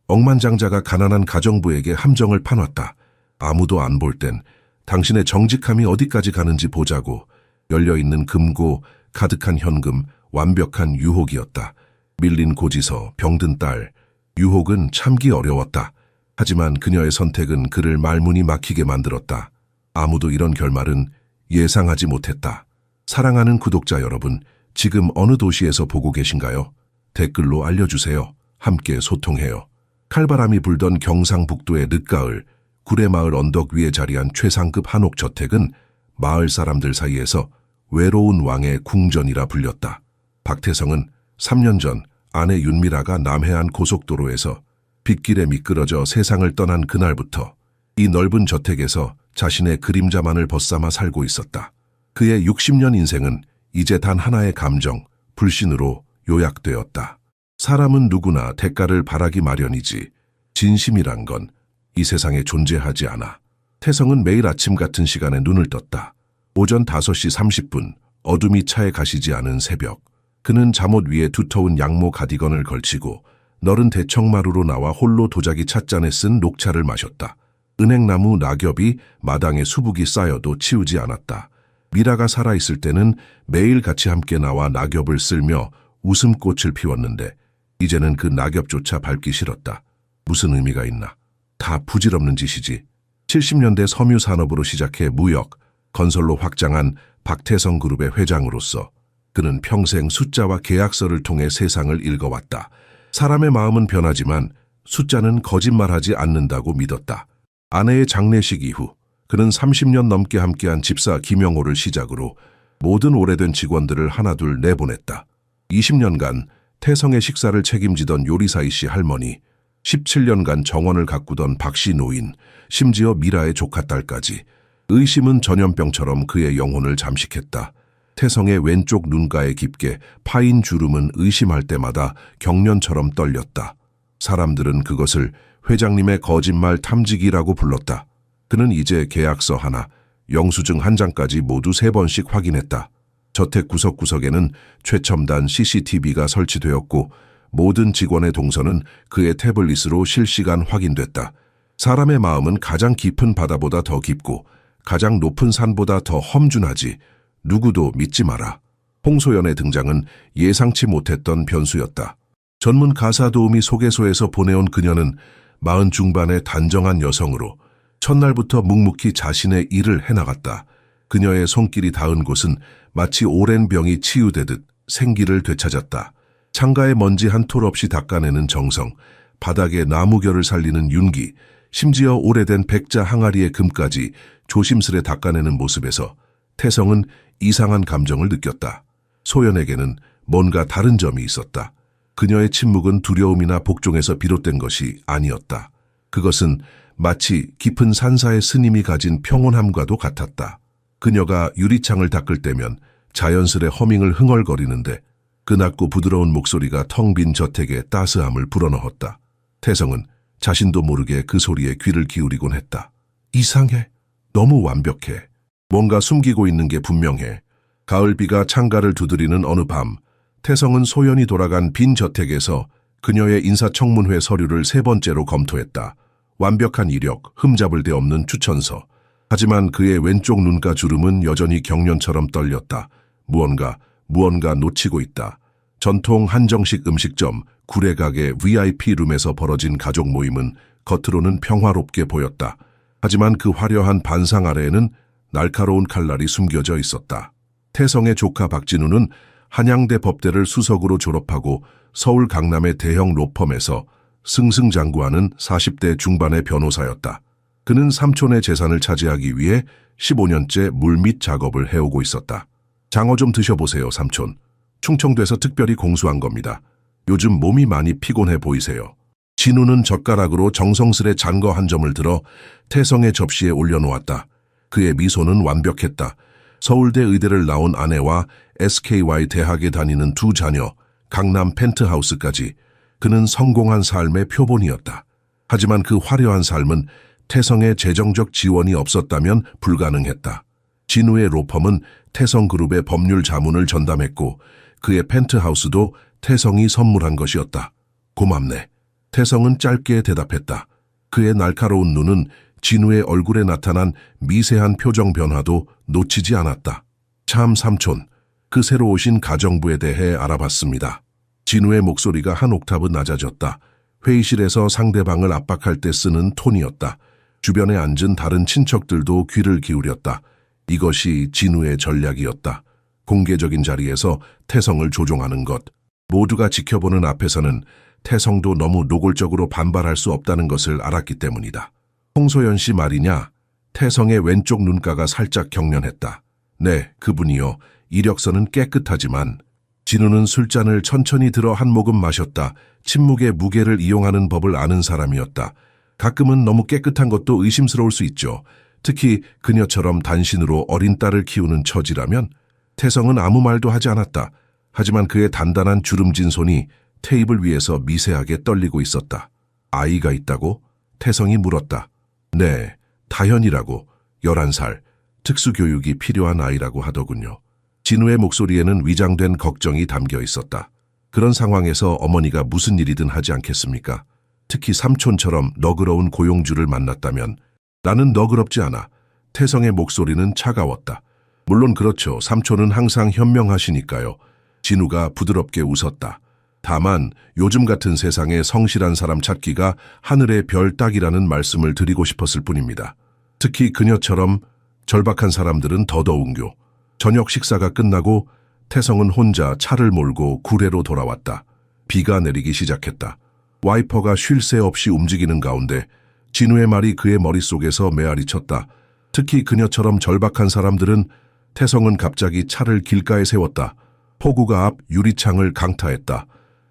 억만장자가 가난한 가정부에게 함정을 파놨다. 아무도 안 볼 땐 당신의 정직함이 어디까지 가는지 보자고. 열려있는 금고, 가득한 현금, 완벽한 유혹이었다. 밀린 고지서, 병든 딸. 유혹은 참기 어려웠다. 하지만 그녀의 선택은 그를 말문이 막히게 만들었다. 아무도 이런 결말은 예상하지 못했다. 사랑하는 구독자 여러분, 지금 어느 도시에서 보고 계신가요? 댓글로 알려주세요. 함께 소통해요. 칼바람이 불던 경상북도의 늦가을, 구례마을 언덕 위에 자리한 최상급 한옥 저택은 마을 사람들 사이에서 외로운 왕의 궁전이라 불렸다. 박태성은 3년 전 아내 윤미라가 남해안 고속도로에서 빗길에 미끄러져 세상을 떠난 그날부터 이 넓은 저택에서 자신의 그림자만을 벗삼아 살고 있었다. 그의 60년 인생은 이제 단 하나의 감정, 불신으로 요약되었다. 사람은 누구나 대가를 바라기 마련이지 진심이란 건 이 세상에 존재하지 않아. 태성은 매일 아침 같은 시간에 눈을 떴다. 오전 5시 30분, 어둠이 차에 가시지 않은 새벽. 그는 잠옷 위에 두터운 양모 가디건을 걸치고 너른 대청마루로 나와 홀로 도자기 찻잔에 쓴 녹차를 마셨다. 은행나무 낙엽이 마당에 수북이 쌓여도 치우지 않았다. 미라가 살아있을 때는 매일 같이 함께 나와 낙엽을 쓸며 웃음꽃을 피웠는데 이제는 그 낙엽조차 밟기 싫었다. 무슨 의미가 있나? 다 부질없는 짓이지. 70년대 섬유 산업으로 시작해 무역, 건설로 확장한 박태성 그룹의 회장으로서 그는 평생 숫자와 계약서를 통해 세상을 읽어왔다. 사람의 마음은 변하지만 숫자는 거짓말하지 않는다고 믿었다. 아내의 장례식 이후 그는 30년 넘게 함께한 집사 김영호를 시작으로 모든 오래된 직원들을 하나둘 내보냈다. 20년간 태성의 식사를 책임지던 요리사 이씨 할머니, 17년간 정원을 가꾸던 박씨 노인, 심지어 미라의 조카딸까지 의심은 전염병처럼 그의 영혼을 잠식했다. 태성의 왼쪽 눈가에 깊게 파인 주름은 의심할 때마다 경련처럼 떨렸다. 사람들은 그것을 회장님의 거짓말 탐지기라고 불렀다. 그는 이제 계약서 하나, 영수증 한 장까지 모두 3번씩 확인했다. 저택 구석구석에는 최첨단 CCTV가 설치되었고 모든 직원의 동선은 그의 태블릿으로 실시간 확인됐다. 사람의 마음은 가장 깊은 바다보다 더 깊고 가장 높은 산보다 더 험준하지. 누구도 믿지 마라. 홍소연의 등장은 예상치 못했던 변수였다. 전문 가사 도우미 소개소에서 보내온 그녀는 40 중반의 단정한 여성으로 첫날부터 묵묵히 자신의 일을 해나갔다. 그녀의 손길이 닿은 곳은 마치 오랜 병이 치유되듯 생기를 되찾았다. 창가에 먼지 한 톨 없이 닦아내는 정성, 바닥에 나무결을 살리는 윤기, 심지어 오래된 백자 항아리의 금까지 조심스레 닦아내는 모습에서 태성은 이상한 감정을 느꼈다. 소연에게는 뭔가 다른 점이 있었다. 그녀의 침묵은 두려움이나 복종에서 비롯된 것이 아니었다. 그것은 마치 깊은 산사의 스님이 가진 평온함과도 같았다. 그녀가 유리창을 닦을 때면 자연스레 허밍을 흥얼거리는데 그 낮고 부드러운 목소리가 텅 빈 저택에 따스함을 불어넣었다. 태성은 자신도 모르게 그 소리에 귀를 기울이곤 했다. 이상해. 너무 완벽해. 뭔가 숨기고 있는 게 분명해. 가을비가 창가를 두드리는 어느 밤, 태성은 소연이 돌아간 빈 저택에서 그녀의 인사청문회 서류를 3번째로 검토했다. 완벽한 이력, 흠잡을 데 없는 추천서. 하지만 그의 왼쪽 눈가 주름은 여전히 경련처럼 떨렸다. 무언가 놓치고 있다. 전통 한정식 음식점 구례가게 VIP 룸에서 벌어진 가족 모임은 겉으로는 평화롭게 보였다. 하지만 그 화려한 반상 아래에는 날카로운 칼날이 숨겨져 있었다. 태성의 조카 박진우는 한양대 법대를 수석으로 졸업하고 서울 강남의 대형 로펌에서 승승장구하는 40대 중반의 변호사였다. 그는 삼촌의 재산을 차지하기 위해 15년째 물밑 작업을 해오고 있었다. 장어 좀 드셔보세요, 삼촌. 충청도에서 특별히 공수한 겁니다. 요즘 몸이 많이 피곤해 보이세요. 진우는 젓가락으로 정성스레 잔 거 한 점을 들어 태성의 접시에 올려놓았다. 그의 미소는 완벽했다. 서울대 의대를 나온 아내와 SKY 대학에 다니는 2 자녀, 강남 펜트하우스까지 그는 성공한 삶의 표본이었다. 하지만 그 화려한 삶은 태성의 재정적 지원이 없었다면 불가능했다. 진우의 로펌은 태성그룹의 법률 자문을 전담했고 그의 펜트하우스도 태성이 선물한 것이었다. 고맙네. 태성은 짧게 대답했다. 그의 날카로운 눈은 진우의 얼굴에 나타난 미세한 표정 변화도 놓치지 않았다. 참 삼촌, 그 새로 오신 가정부에 대해 알아봤습니다. 진우의 목소리가 한 옥타브 낮아졌다. 회의실에서 상대방을 압박할 때 쓰는 톤이었다. 주변에 앉은 다른 친척들도 귀를 기울였다. 이것이 진우의 전략이었다. 공개적인 자리에서 태성을 조종하는 것. 모두가 지켜보는 앞에서는 태성도 너무 노골적으로 반발할 수 없다는 것을 알았기 때문이다. 홍소연 씨 말이냐? 태성의 왼쪽 눈가가 살짝 경련했다. 네, 그분이요. 이력서는 깨끗하지만. 진우는 술잔을 천천히 들어 한 모금 마셨다. 침묵의 무게를 이용하는 법을 아는 사람이었다. 가끔은 너무 깨끗한 것도 의심스러울 수 있죠. 특히 그녀처럼 단신으로 어린 딸을 키우는 처지라면. 태성은 아무 말도 하지 않았다. 하지만 그의 단단한 주름진 손이 테이블 위에서 미세하게 떨리고 있었다. 아이가 있다고? 태성이 물었다. 네, 다현이라고. 11살. 특수교육이 필요한 아이라고 하더군요. 진우의 목소리에는 위장된 걱정이 담겨 있었다. 그런 상황에서 어머니가 무슨 일이든 하지 않겠습니까? 특히 삼촌처럼 너그러운 고용주를 만났다면. 나는 너그럽지 않아. 태성의 목소리는 차가웠다. 물론 그렇죠. 삼촌은 항상 현명하시니까요. 진우가 부드럽게 웃었다. 다만 요즘 같은 세상에 성실한 사람 찾기가 하늘의 별 따기라는 말씀을 드리고 싶었을 뿐입니다. 특히 그녀처럼 절박한 사람들은 더더욱요. 저녁 식사가 끝나고 태성은 혼자 차를 몰고 구례로 돌아왔다. 비가 내리기 시작했다. 와이퍼가 쉴 새 없이 움직이는 가운데 진우의 말이 그의 머릿속에서 메아리 쳤다. 특히 그녀처럼 절박한 사람들은. 태성은 갑자기 차를 길가에 세웠다. 포구가 앞 유리창을 강타했다.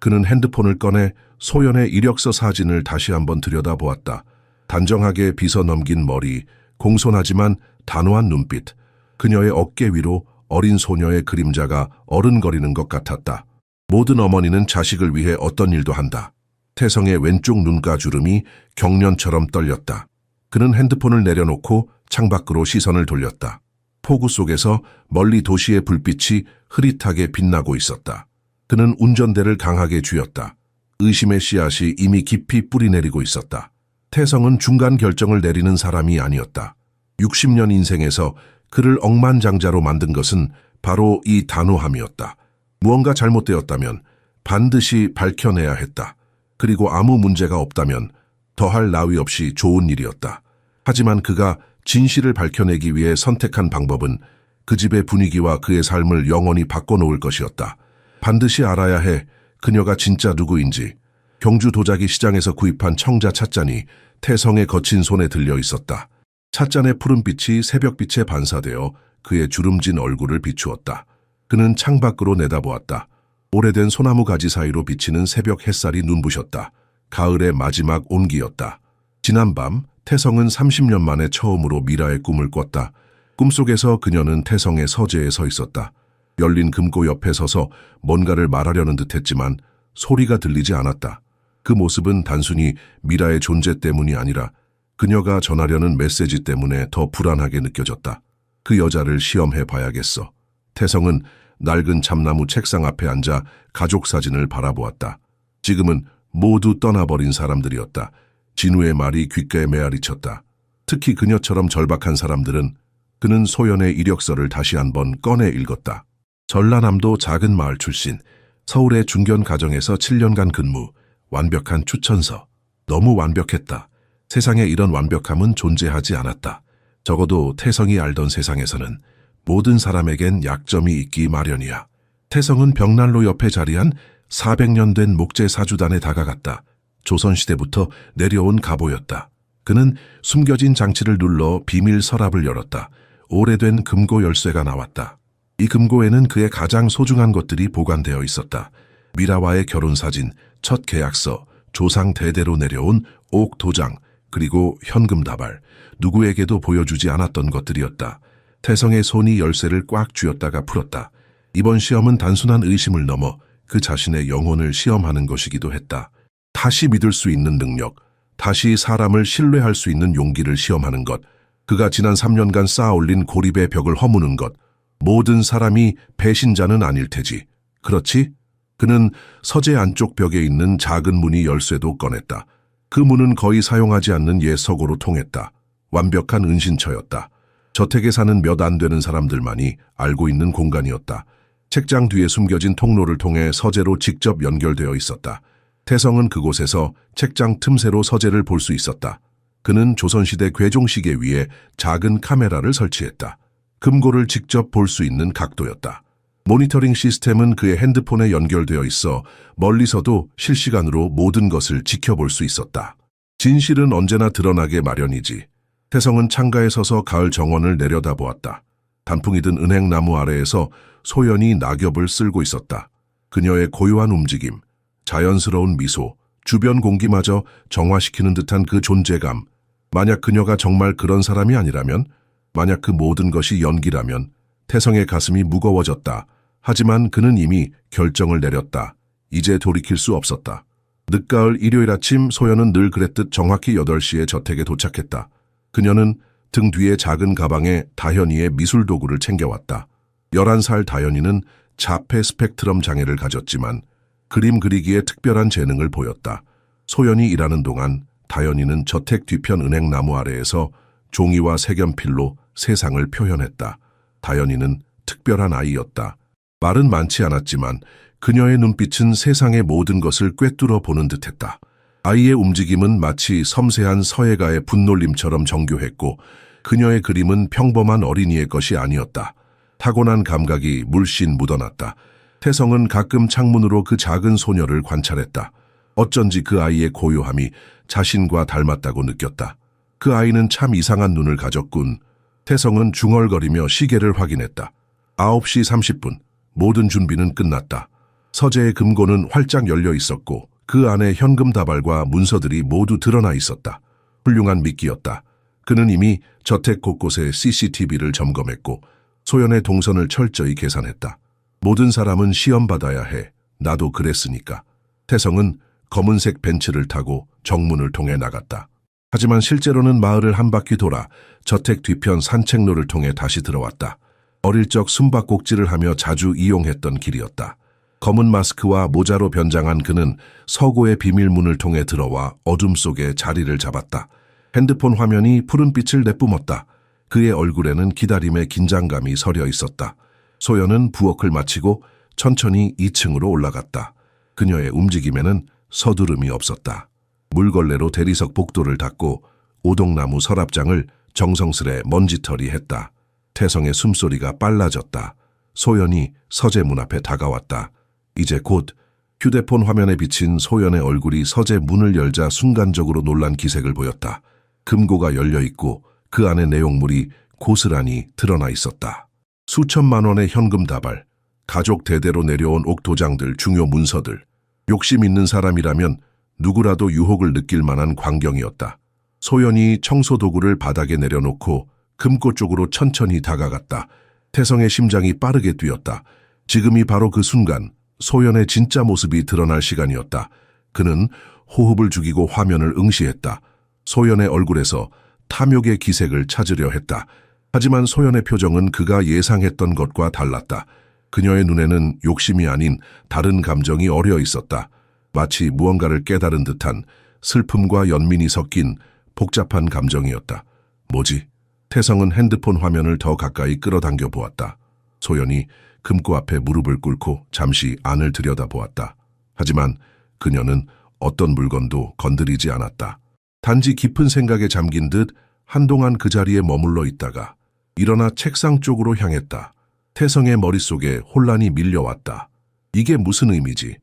그는 핸드폰을 꺼내 소연의 이력서 사진을 다시 한번 들여다보았다. 단정하게 빗어 넘긴 머리, 공손하지만 단호한 눈빛. 그녀의 어깨 위로 어린 소녀의 그림자가 어른거리는 것 같았다. 모든 어머니는 자식을 위해 어떤 일도 한다. 태성의 왼쪽 눈가 주름이 경련처럼 떨렸다. 그는 핸드폰을 내려놓고 창밖으로 시선을 돌렸다. 폭우 속에서 멀리 도시의 불빛이 흐릿하게 빛나고 있었다. 그는 운전대를 강하게 쥐었다. 의심의 씨앗이 이미 깊이 뿌리내리고 있었다. 태성은 중간 결정을 내리는 사람이 아니었다. 60년 인생에서 그를 억만장자로 만든 것은 바로 이 단호함이었다. 무언가 잘못되었다면 반드시 밝혀내야 했다. 그리고 아무 문제가 없다면 더할 나위 없이 좋은 일이었다. 하지만 그가 진실을 밝혀내기 위해 선택한 방법은 그 집의 분위기와 그의 삶을 영원히 바꿔놓을 것이었다. 반드시 알아야 해. 그녀가 진짜 누구인지. 경주 도자기 시장에서 구입한 청자 찻잔이 태성의 거친 손에 들려 있었다. 찻잔의 푸른빛이 새벽빛에 반사되어 그의 주름진 얼굴을 비추었다. 그는 창밖으로 내다보았다. 오래된 소나무 가지 사이로 비치는 새벽 햇살이 눈부셨다. 가을의 마지막 온기였다. 지난밤 태성은 30년 만에 처음으로 미라의 꿈을 꿨다. 꿈속에서 그녀는 태성의 서재에 서 있었다. 열린 금고 옆에 서서 뭔가를 말하려는 듯했지만 소리가 들리지 않았다. 그 모습은 단순히 미라의 존재 때문이 아니라 그녀가 전하려는 메시지 때문에 더 불안하게 느껴졌다. 그 여자를 시험해 봐야겠어. 태성은 낡은 참나무 책상 앞에 앉아 가족 사진을 바라보았다. 지금은 모두 떠나버린 사람들이었다. 진우의 말이 귓가에 메아리 쳤다. 특히 그녀처럼 절박한 사람들은. 그는 소연의 이력서를 다시 한번 꺼내 읽었다. 전라남도 작은 마을 출신, 서울의 중견 가정에서 7년간 근무, 완벽한 추천서. 너무 완벽했다. 세상에 이런 완벽함은 존재하지 않았다. 적어도 태성이 알던 세상에서는 모든 사람에겐 약점이 있기 마련이야. 태성은 벽난로 옆에 자리한 400년 된 목재 사주단에 다가갔다. 조선시대부터 내려온 갑오였다. 그는 숨겨진 장치를 눌러 비밀 서랍을 열었다. 오래된 금고 열쇠가 나왔다. 이 금고에는 그의 가장 소중한 것들이 보관되어 있었다. 미라와의 결혼사진, 첫 계약서, 조상 대대로 내려온 옥 도장, 그리고 현금 다발. 누구에게도 보여주지 않았던 것들이었다. 태성의 손이 열쇠를 꽉 쥐었다가 풀었다. 이번 시험은 단순한 의심을 넘어 그 자신의 영혼을 시험하는 것이기도 했다. 다시 믿을 수 있는 능력, 다시 사람을 신뢰할 수 있는 용기를 시험하는 것, 그가 지난 3년간 쌓아올린 고립의 벽을 허무는 것. 모든 사람이 배신자는 아닐 테지. 그렇지? 그는 서재 안쪽 벽에 있는 작은 문이 열쇠도 꺼냈다. 그 문은 거의 사용하지 않는 옛 서고로 통했다. 완벽한 은신처였다. 저택에 사는 몇 안 되는 사람들만이 알고 있는 공간이었다. 책장 뒤에 숨겨진 통로를 통해 서재로 직접 연결되어 있었다. 태성은 그곳에서 책장 틈새로 서재를 볼 수 있었다. 그는 조선시대 괴종시계 위에 작은 카메라를 설치했다. 금고를 직접 볼 수 있는 각도였다. 모니터링 시스템은 그의 핸드폰에 연결되어 있어 멀리서도 실시간으로 모든 것을 지켜볼 수 있었다. 진실은 언제나 드러나게 마련이지. 태성은 창가에 서서 가을 정원을 내려다보았다. 단풍이 든 은행나무 아래에서 소연이 낙엽을 쓸고 있었다. 그녀의 고요한 움직임, 자연스러운 미소, 주변 공기마저 정화시키는 듯한 그 존재감. 만약 그녀가 정말 그런 사람이 아니라면, 만약 그 모든 것이 연기라면 태성의 가슴이 무거워졌다. 하지만 그는 이미 결정을 내렸다. 이제 돌이킬 수 없었다. 늦가을 일요일 아침 소연은 늘 그랬듯 정확히 8시에 저택에 도착했다. 그녀는 등 뒤에 작은 가방에 다현이의 미술 도구를 챙겨왔다. 11살 다현이는 자폐 스펙트럼 장애를 가졌지만 그림 그리기에 특별한 재능을 보였다. 소연이 일하는 동안 다현이는 저택 뒤편 은행나무 아래에서 종이와 색연필로 세상을 표현했다. 다현이는 특별한 아이였다. 말은 많지 않았지만 그녀의 눈빛은 세상의 모든 것을 꿰뚫어 보는 듯했다. 아이의 움직임은 마치 섬세한 서예가의 분놀림처럼 정교했고 그녀의 그림은 평범한 어린이의 것이 아니었다. 타고난 감각이 물씬 묻어났다. 태성은 가끔 창문으로 그 작은 소녀를 관찰했다. 어쩐지 그 아이의 고요함이 자신과 닮았다고 느꼈다. 그 아이는 참 이상한 눈을 가졌군. 태성은 중얼거리며 시계를 확인했다. 9시 30분. 모든 준비는 끝났다. 서재의 금고는 활짝 열려 있었고 그 안에 현금 다발과 문서들이 모두 드러나 있었다. 훌륭한 미끼였다. 그는 이미 저택 곳곳에 CCTV를 점검했고 소연의 동선을 철저히 계산했다. 모든 사람은 시험 받아야 해. 나도 그랬으니까. 태성은 검은색 벤츠를 타고 정문을 통해 나갔다. 하지만 실제로는 마을을 한 바퀴 돌아 저택 뒤편 산책로를 통해 다시 들어왔다. 어릴 적 숨바꼭질을 하며 자주 이용했던 길이었다. 검은 마스크와 모자로 변장한 그는 서고의 비밀문을 통해 들어와 어둠 속에 자리를 잡았다. 핸드폰 화면이 푸른빛을 내뿜었다. 그의 얼굴에는 기다림의 긴장감이 서려 있었다. 소연은 부엌을 마치고 천천히 2층으로 올라갔다. 그녀의 움직임에는 서두름이 없었다. 물걸레로 대리석 복도를 닫고 오동나무 서랍장을 정성스레 먼지털이 했다. 태성의 숨소리가 빨라졌다. 소연이 서재 문 앞에 다가왔다. 이제 곧. 휴대폰 화면에 비친 소연의 얼굴이 서재 문을 열자 순간적으로 놀란 기색을 보였다. 금고가 열려 있고 그 안에 내용물이 고스란히 드러나 있었다. 수천만 원의 현금 다발, 가족 대대로 내려온 옥도장들, 중요 문서들. 욕심 있는 사람이라면 누구라도 유혹을 느낄 만한 광경이었다. 소연이 청소 도구를 바닥에 내려놓고 금고 쪽으로 천천히 다가갔다. 태성의 심장이 빠르게 뛰었다. 지금이 바로 그 순간 소연의 진짜 모습이 드러날 시간이었다. 그는 호흡을 죽이고 화면을 응시했다. 소연의 얼굴에서 탐욕의 기색을 찾으려 했다. 하지만 소연의 표정은 그가 예상했던 것과 달랐다. 그녀의 눈에는 욕심이 아닌 다른 감정이 어려 있었다. 마치 무언가를 깨달은 듯한 슬픔과 연민이 섞인 복잡한 감정이었다. 뭐지? 태성은 핸드폰 화면을 더 가까이 끌어당겨 보았다. 소연이 금고 앞에 무릎을 꿇고 잠시 안을 들여다보았다. 하지만 그녀는 어떤 물건도 건드리지 않았다. 단지 깊은 생각에 잠긴 듯 한동안 그 자리에 머물러 있다가 일어나 책상 쪽으로 향했다. 태성의 머릿속에 혼란이 밀려왔다. 이게 무슨 의미지?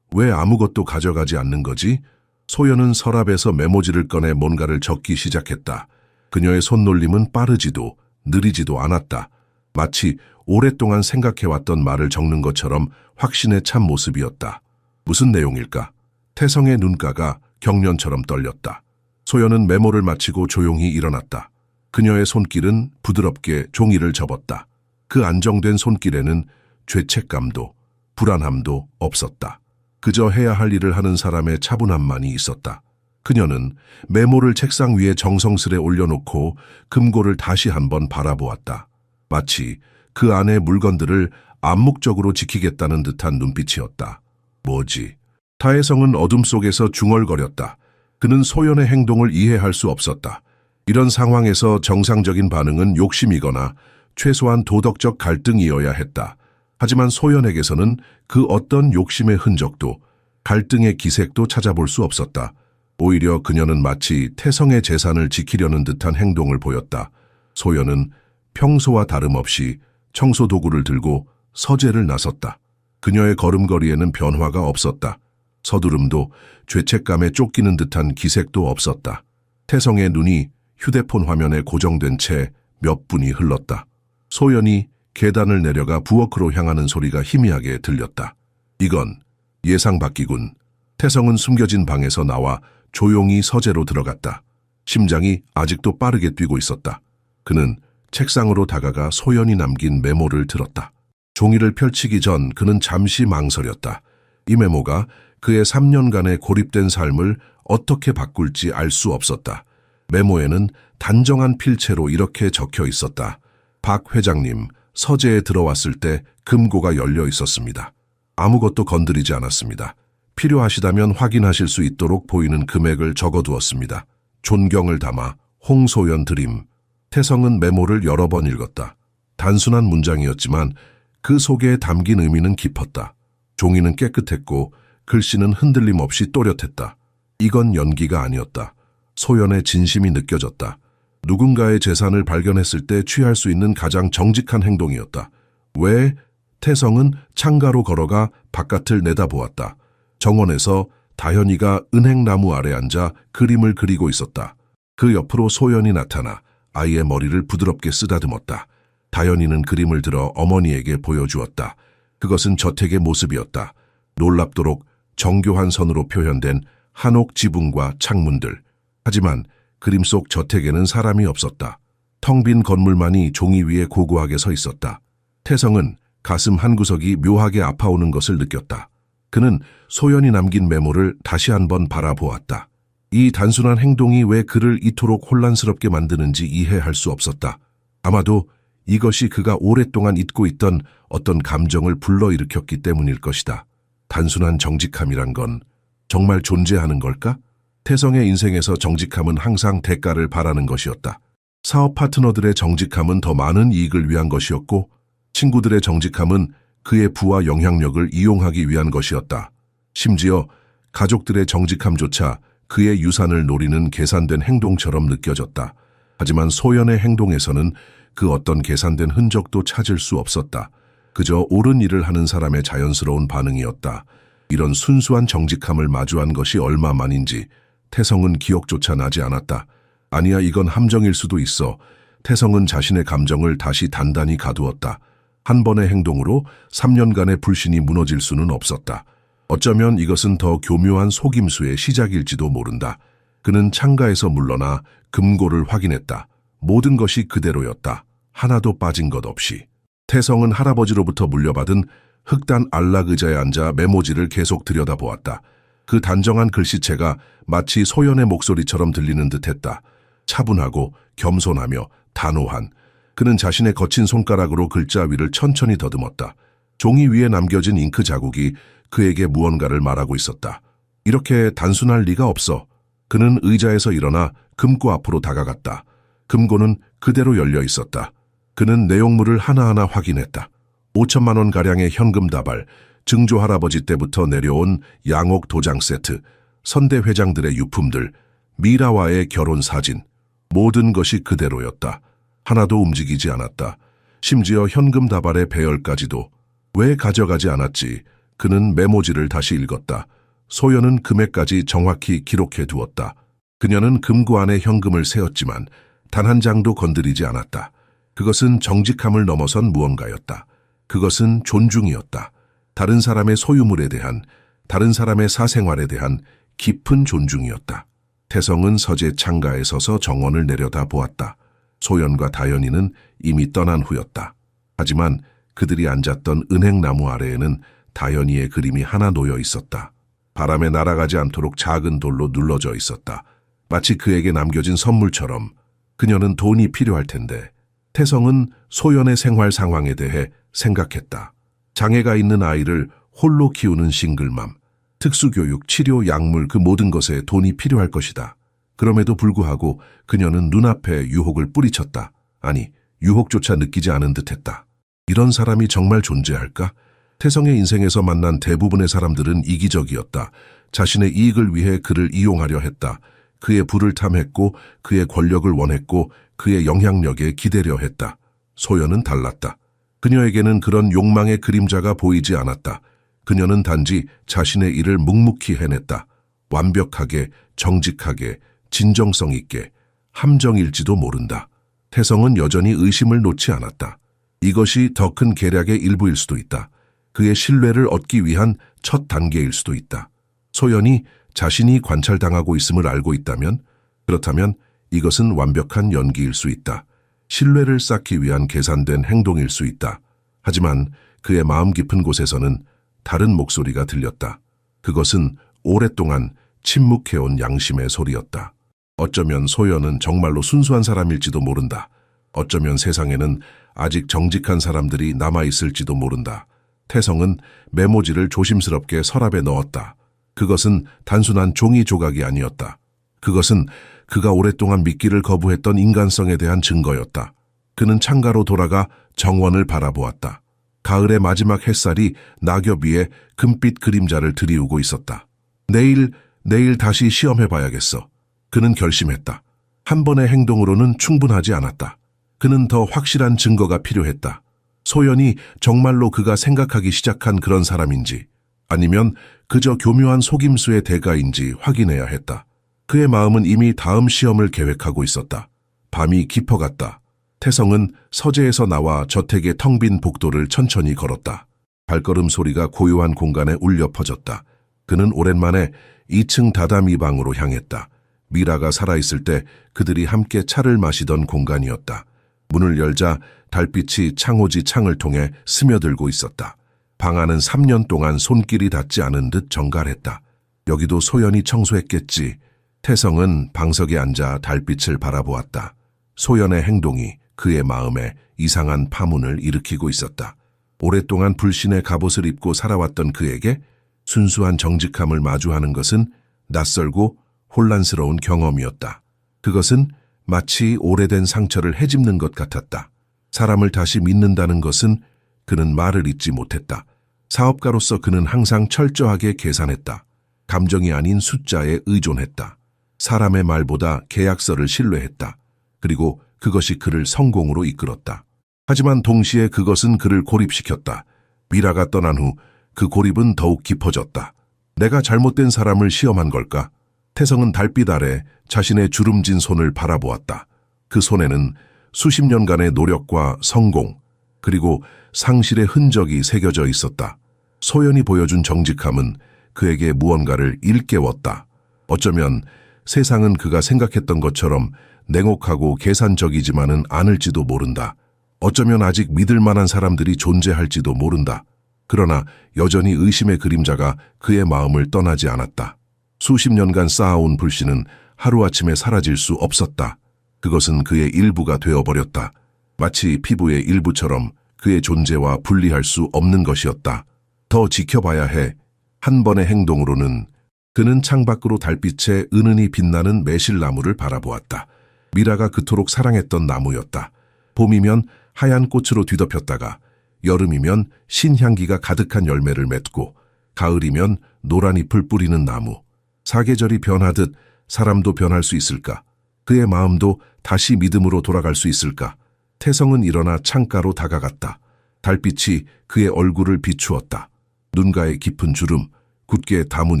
왜 아무것도 가져가지 않는 거지? 소연은 서랍에서 메모지를 꺼내 뭔가를 적기 시작했다. 그녀의 손놀림은 빠르지도 느리지도 않았다. 마치 오랫동안 생각해왔던 말을 적는 것처럼 확신에 찬 모습이었다. 무슨 내용일까? 태성의 눈가가 경련처럼 떨렸다. 소연은 메모를 마치고 조용히 일어났다. 그녀의 손길은 부드럽게 종이를 접었다. 그 안정된 손길에는 죄책감도 불안함도 없었다. 그저 해야 할 일을 하는 사람의 차분함만이 있었다. 그녀는 메모를 책상 위에 정성스레 올려놓고 금고를 다시 한번 바라보았다. 마치 그 안의 물건들을 암묵적으로 지키겠다는 듯한 눈빛이었다. 뭐지? 타혜성은 어둠 속에서 중얼거렸다. 그는 소연의 행동을 이해할 수 없었다. 이런 상황에서 정상적인 반응은 욕심이거나 최소한 도덕적 갈등이어야 했다. 하지만 소연에게서는 그 어떤 욕심의 흔적도 갈등의 기색도 찾아볼 수 없었다. 오히려 그녀는 마치 태성의 재산을 지키려는 듯한 행동을 보였다. 소연은 평소와 다름없이 청소 도구를 들고 서재를 나섰다. 그녀의 걸음걸이에는 변화가 없었다. 서두름도 죄책감에 쫓기는 듯한 기색도 없었다. 태성의 눈이 휴대폰 화면에 고정된 채 몇 분이 흘렀다. 소연이 계단을 내려가 부엌으로 향하는 소리가 희미하게 들렸다. 이건 예상 밖이군. 태성은 숨겨진 방에서 나와 조용히 서재로 들어갔다. 심장이 아직도 빠르게 뛰고 있었다. 그는 책상으로 다가가 소연이 남긴 메모를 들었다. 종이를 펼치기 전 그는 잠시 망설였다. 이 메모가 그의 3년간의 고립된 삶을 어떻게 바꿀지 알 수 없었다. 메모에는 단정한 필체로 이렇게 적혀 있었다. 박 회장님, 서재에 들어왔을 때 금고가 열려 있었습니다. 아무것도 건드리지 않았습니다. 필요하시다면 확인하실 수 있도록 보이는 금액을 적어두었습니다. 존경을 담아 홍소연 드림. 태성은 메모를 여러 번 읽었다. 단순한 문장이었지만 그 속에 담긴 의미는 깊었다. 종이는 깨끗했고 글씨는 흔들림 없이 또렷했다. 이건 연기가 아니었다. 소연의 진심이 느껴졌다. 누군가의 재산을 발견했을 때 취할 수 있는 가장 정직한 행동이었다. 왜? 태성은 창가로 걸어가 바깥을 내다보았다. 정원에서 다현이가 은행나무 아래 앉아 그림을 그리고 있었다. 그 옆으로 소연이 나타나 아이의 머리를 부드럽게 쓰다듬었다. 다현이는 그림을 들어 어머니에게 보여주었다. 그것은 저택의 모습이었다. 놀랍도록 정교한 선으로 표현된 한옥 지붕과 창문들. 하지만 그림 속 저택에는 사람이 없었다. 텅 빈 건물만이 종이 위에 고고하게 서 있었다. 태성은 가슴 한구석이 묘하게 아파오는 것을 느꼈다. 그는 소연이 남긴 메모를 다시 한번 바라보았다. 이 단순한 행동이 왜 그를 이토록 혼란스럽게 만드는지 이해할 수 없었다. 아마도 이것이 그가 오랫동안 잊고 있던 어떤 감정을 불러일으켰기 때문일 것이다. 단순한 정직함이란 건 정말 존재하는 걸까? 태성의 인생에서 정직함은 항상 대가를 바라는 것이었다. 사업 파트너들의 정직함은 더 많은 이익을 위한 것이었고, 친구들의 정직함은 그의 부와 영향력을 이용하기 위한 것이었다. 심지어 가족들의 정직함조차 그의 유산을 노리는 계산된 행동처럼 느껴졌다. 하지만 소연의 행동에서는 그 어떤 계산된 흔적도 찾을 수 없었다. 그저 옳은 일을 하는 사람의 자연스러운 반응이었다. 이런 순수한 정직함을 마주한 것이 얼마만인지 태성은 기억조차 나지 않았다. 아니야, 이건 함정일 수도 있어. 태성은 자신의 감정을 다시 단단히 가두었다. 한 번의 행동으로 3년간의 불신이 무너질 수는 없었다. 어쩌면 이것은 더 교묘한 속임수의 시작일지도 모른다. 그는 창가에서 물러나 금고를 확인했다. 모든 것이 그대로였다. 하나도 빠진 것 없이. 태성은 할아버지로부터 물려받은 흑단 안락 의자에 앉아 메모지를 계속 들여다보았다. 그 단정한 글씨체가 마치 소연의 목소리처럼 들리는 듯했다. 차분하고 겸손하며 단호한. 그는 자신의 거친 손가락으로 글자 위를 천천히 더듬었다. 종이 위에 남겨진 잉크 자국이 그에게 무언가를 말하고 있었다. 이렇게 단순할 리가 없어. 그는 의자에서 일어나 금고 앞으로 다가갔다. 금고는 그대로 열려 있었다. 그는 내용물을 하나하나 확인했다. 5천만 원가량의 현금 다발, 증조 할아버지 때부터 내려온 양옥 도장 세트, 선대 회장들의 유품들, 미라와의 결혼 사진. 모든 것이 그대로였다. 하나도 움직이지 않았다. 심지어 현금 다발의 배열까지도. 왜 가져가지 않았지? 그는 메모지를 다시 읽었다. 소연은 금액까지 정확히 기록해 두었다. 그녀는 금고 안에 현금을 세었지만 단 한 장도 건드리지 않았다. 그것은 정직함을 넘어선 무언가였다. 그것은 존중이었다. 다른 사람의 소유물에 대한, 다른 사람의 사생활에 대한 깊은 존중이었다. 태성은 서재 창가에 서서 정원을 내려다 보았다. 소연과 다현이는 이미 떠난 후였다. 하지만 그들이 앉았던 은행나무 아래에는 다현이의 그림이 하나 놓여 있었다. 바람에 날아가지 않도록 작은 돌로 눌러져 있었다. 마치 그에게 남겨진 선물처럼. 그녀는 돈이 필요할 텐데. 태성은 소연의 생활 상황에 대해 생각했다. 장애가 있는 아이를 홀로 키우는 싱글맘. 특수교육, 치료, 약물 그 모든 것에 돈이 필요할 것이다. 그럼에도 불구하고 그녀는 눈앞에 유혹을 뿌리쳤다. 아니, 유혹조차 느끼지 않은 듯했다. 이런 사람이 정말 존재할까? 태성의 인생에서 만난 대부분의 사람들은 이기적이었다. 자신의 이익을 위해 그를 이용하려 했다. 그의 부를 탐했고 그의 권력을 원했고 그의 영향력에 기대려 했다. 소연은 달랐다. 그녀에게는 그런 욕망의 그림자가 보이지 않았다. 그녀는 단지 자신의 일을 묵묵히 해냈다. 완벽하게, 정직하게, 진정성 있게, 함정일지도 모른다. 태성은 여전히 의심을 놓지 않았다. 이것이 더 큰 계략의 일부일 수도 있다. 그의 신뢰를 얻기 위한 첫 단계일 수도 있다. 소연이 자신이 관찰당하고 있음을 알고 있다면, 그렇다면 이것은 완벽한 연기일 수 있다. 신뢰를 쌓기 위한 계산된 행동일 수 있다. 하지만 그의 마음 깊은 곳에서는 다른 목소리가 들렸다. 그것은 오랫동안 침묵해온 양심의 소리였다. 어쩌면 소연은 정말로 순수한 사람일지도 모른다. 어쩌면 세상에는 아직 정직한 사람들이 남아있을지도 모른다. 태성은 메모지를 조심스럽게 서랍에 넣었다. 그것은 단순한 종이 조각이 아니었다. 그것은 그가 오랫동안 믿기를 거부했던 인간성에 대한 증거였다. 그는 창가로 돌아가 정원을 바라보았다. 가을의 마지막 햇살이 낙엽 위에 금빛 그림자를 드리우고 있었다. 내일 다시 시험해봐야겠어. 그는 결심했다. 한 번의 행동으로는 충분하지 않았다. 그는 더 확실한 증거가 필요했다. 소연이 정말로 그가 생각하기 시작한 그런 사람인지 아니면 그저 교묘한 속임수의 대가인지 확인해야 했다. 그의 마음은 이미 다음 시험을 계획하고 있었다. 밤이 깊어갔다. 태성은 서재에서 나와 저택의 텅 빈 복도를 천천히 걸었다. 발걸음 소리가 고요한 공간에 울려 퍼졌다. 그는 오랜만에 2층 다다미 방으로 향했다. 미라가 살아있을 때 그들이 함께 차를 마시던 공간이었다. 문을 열자 달빛이 창호지 창을 통해 스며들고 있었다. 방 안은 3년 동안 손길이 닿지 않은 듯 정갈했다. 여기도 소연이 청소했겠지. 태성은 방석에 앉아 달빛을 바라보았다. 소연의 행동이 그의 마음에 이상한 파문을 일으키고 있었다. 오랫동안 불신의 갑옷을 입고 살아왔던 그에게 순수한 정직함을 마주하는 것은 낯설고 혼란스러운 경험이었다. 그것은 마치 오래된 상처를 헤집는 것 같았다. 사람을 다시 믿는다는 것은 그는 말을 잇지 못했다. 사업가로서 그는 항상 철저하게 계산했다. 감정이 아닌 숫자에 의존했다. 사람의 말보다 계약서를 신뢰했다. 그리고 그것이 그를 성공으로 이끌었다. 하지만 동시에 그것은 그를 고립시켰다. 미라가 떠난 후 그 고립은 더욱 깊어졌다. 내가 잘못된 사람을 시험한 걸까? 태성은 달빛 아래 자신의 주름진 손을 바라보았다. 그 손에는 수십 년간의 노력과 성공, 그리고 상실의 흔적이 새겨져 있었다. 소연이 보여준 정직함은 그에게 무언가를 일깨웠다. 어쩌면 세상은 그가 생각했던 것처럼 냉혹하고 계산적이지만은 않을지도 모른다. 어쩌면 아직 믿을 만한 사람들이 존재할지도 모른다. 그러나 여전히 의심의 그림자가 그의 마음을 떠나지 않았다. 수십 년간 쌓아온 불신은 하루아침에 사라질 수 없었다. 그것은 그의 일부가 되어버렸다. 마치 피부의 일부처럼 그의 존재와 분리할 수 없는 것이었다. 더 지켜봐야 해. 한 번의 행동으로는 그는 창밖으로 달빛에 은은히 빛나는 매실나무를 바라보았다. 미라가 그토록 사랑했던 나무였다. 봄이면 하얀 꽃으로 뒤덮였다가 여름이면 신향기가 가득한 열매를 맺고 가을이면 노란 잎을 뿌리는 나무. 사계절이 변하듯 사람도 변할 수 있을까? 그의 마음도 다시 믿음으로 돌아갈 수 있을까? 태성은 일어나 창가로 다가갔다. 달빛이 그의 얼굴을 비추었다. 눈가에 깊은 주름, 굳게 담은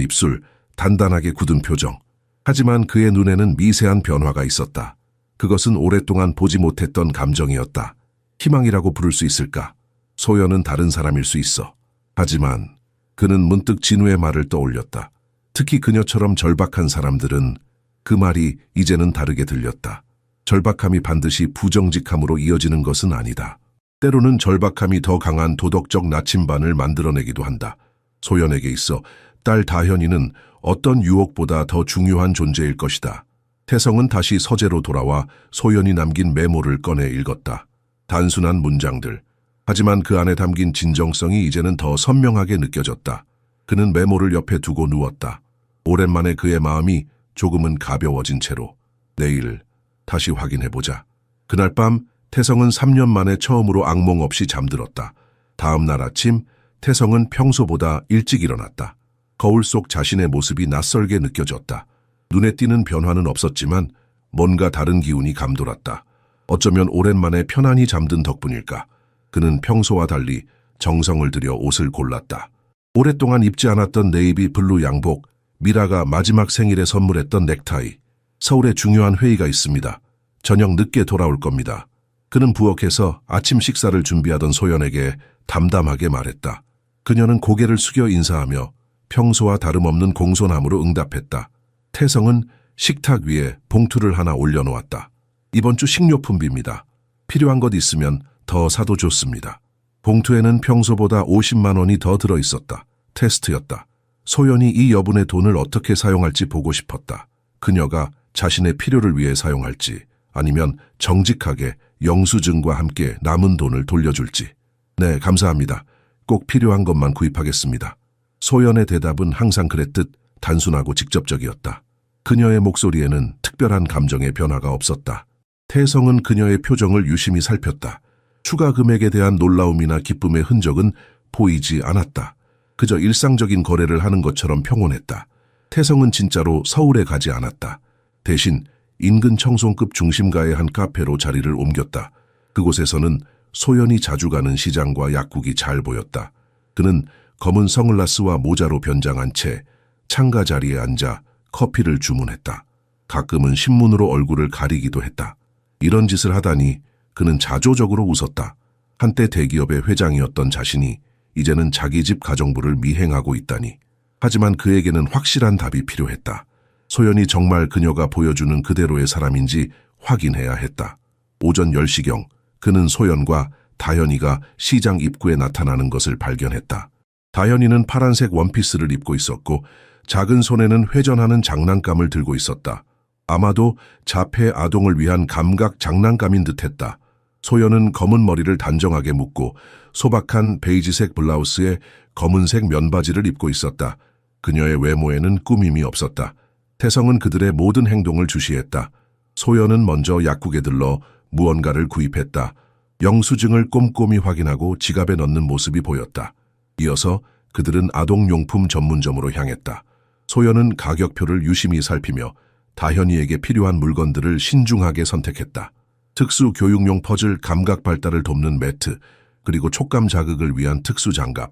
입술, 단단하게 굳은 표정. 하지만 그의 눈에는 미세한 변화가 있었다. 그것은 오랫동안 보지 못했던 감정이었다. 희망이라고 부를 수 있을까? 소연은 다른 사람일 수 있어. 하지만 그는 문득 진우의 말을 떠올렸다. 특히 그녀처럼 절박한 사람들은 그 말이 이제는 다르게 들렸다. 절박함이 반드시 부정직함으로 이어지는 것은 아니다. 때로는 절박함이 더 강한 도덕적 나침반을 만들어내기도 한다. 소연에게 있어 딸 다현이는 어떤 유혹보다 더 중요한 존재일 것이다. 태성은 다시 서재로 돌아와 소연이 남긴 메모를 꺼내 읽었다. 단순한 문장들. 하지만 그 안에 담긴 진정성이 이제는 더 선명하게 느껴졌다. 그는 메모를 옆에 두고 누웠다. 오랜만에 그의 마음이 조금은 가벼워진 채로 내일 다시 확인해보자. 그날 밤 태성은 3년 만에 처음으로 악몽 없이 잠들었다. 다음 날 아침 태성은 평소보다 일찍 일어났다. 거울 속 자신의 모습이 낯설게 느껴졌다. 눈에 띄는 변화는 없었지만 뭔가 다른 기운이 감돌았다. 어쩌면 오랜만에 편안히 잠든 덕분일까. 그는 평소와 달리 정성을 들여 옷을 골랐다. 오랫동안 입지 않았던 네이비 블루 양복, 미라가 마지막 생일에 선물했던 넥타이. 서울에 중요한 회의가 있습니다. 저녁 늦게 돌아올 겁니다. 그는 부엌에서 아침 식사를 준비하던 소연에게 담담하게 말했다. 그녀는 고개를 숙여 인사하며 평소와 다름없는 공손함으로 응답했다. 태성은 식탁 위에 봉투를 하나 올려놓았다. 이번 주 식료품비입니다. 필요한 것 있으면 더 사도 좋습니다. 봉투에는 평소보다 50만 원이 더 들어있었다. 테스트였다. 소연이 이 여분의 돈을 어떻게 사용할지 보고 싶었다. 그녀가 자신의 필요를 위해 사용할지 아니면 정직하게 영수증과 함께 남은 돈을 돌려줄지. 네, 감사합니다. 꼭 필요한 것만 구입하겠습니다. 소연의 대답은 항상 그랬듯 단순하고 직접적이었다. 그녀의 목소리에는 특별한 감정의 변화가 없었다. 태성은 그녀의 표정을 유심히 살폈다. 추가 금액에 대한 놀라움이나 기쁨의 흔적은 보이지 않았다. 그저 일상적인 거래를 하는 것처럼 평온했다. 태성은 진짜로 서울에 가지 않았다. 대신 인근 청송급 중심가의 한 카페로 자리를 옮겼다. 그곳에서는 소연이 자주 가는 시장과 약국이 잘 보였다. 그는 검은 선글라스와 모자로 변장한 채 창가 자리에 앉아 커피를 주문했다. 가끔은 신문으로 얼굴을 가리기도 했다. 이런 짓을 하다니 그는 자조적으로 웃었다. 한때 대기업의 회장이었던 자신이 이제는 자기 집 가정부를 미행하고 있다니. 하지만 그에게는 확실한 답이 필요했다. 소연이 정말 그녀가 보여주는 그대로의 사람인지 확인해야 했다. 오전 10시경 그는 소연과 다현이가 시장 입구에 나타나는 것을 발견했다. 다현이는 파란색 원피스를 입고 있었고 작은 손에는 회전하는 장난감을 들고 있었다. 아마도 자폐 아동을 위한 감각 장난감인 듯했다. 소연은 검은 머리를 단정하게 묶고 소박한 베이지색 블라우스에 검은색 면바지를 입고 있었다. 그녀의 외모에는 꾸밈이 없었다. 태성은 그들의 모든 행동을 주시했다. 소연은 먼저 약국에 들러 무언가를 구입했다. 영수증을 꼼꼼히 확인하고 지갑에 넣는 모습이 보였다. 이어서 그들은 아동용품 전문점으로 향했다. 소연은 가격표를 유심히 살피며 다현이에게 필요한 물건들을 신중하게 선택했다. 특수 교육용 퍼즐 감각 발달을 돕는 매트, 그리고 촉감 자극을 위한 특수 장갑,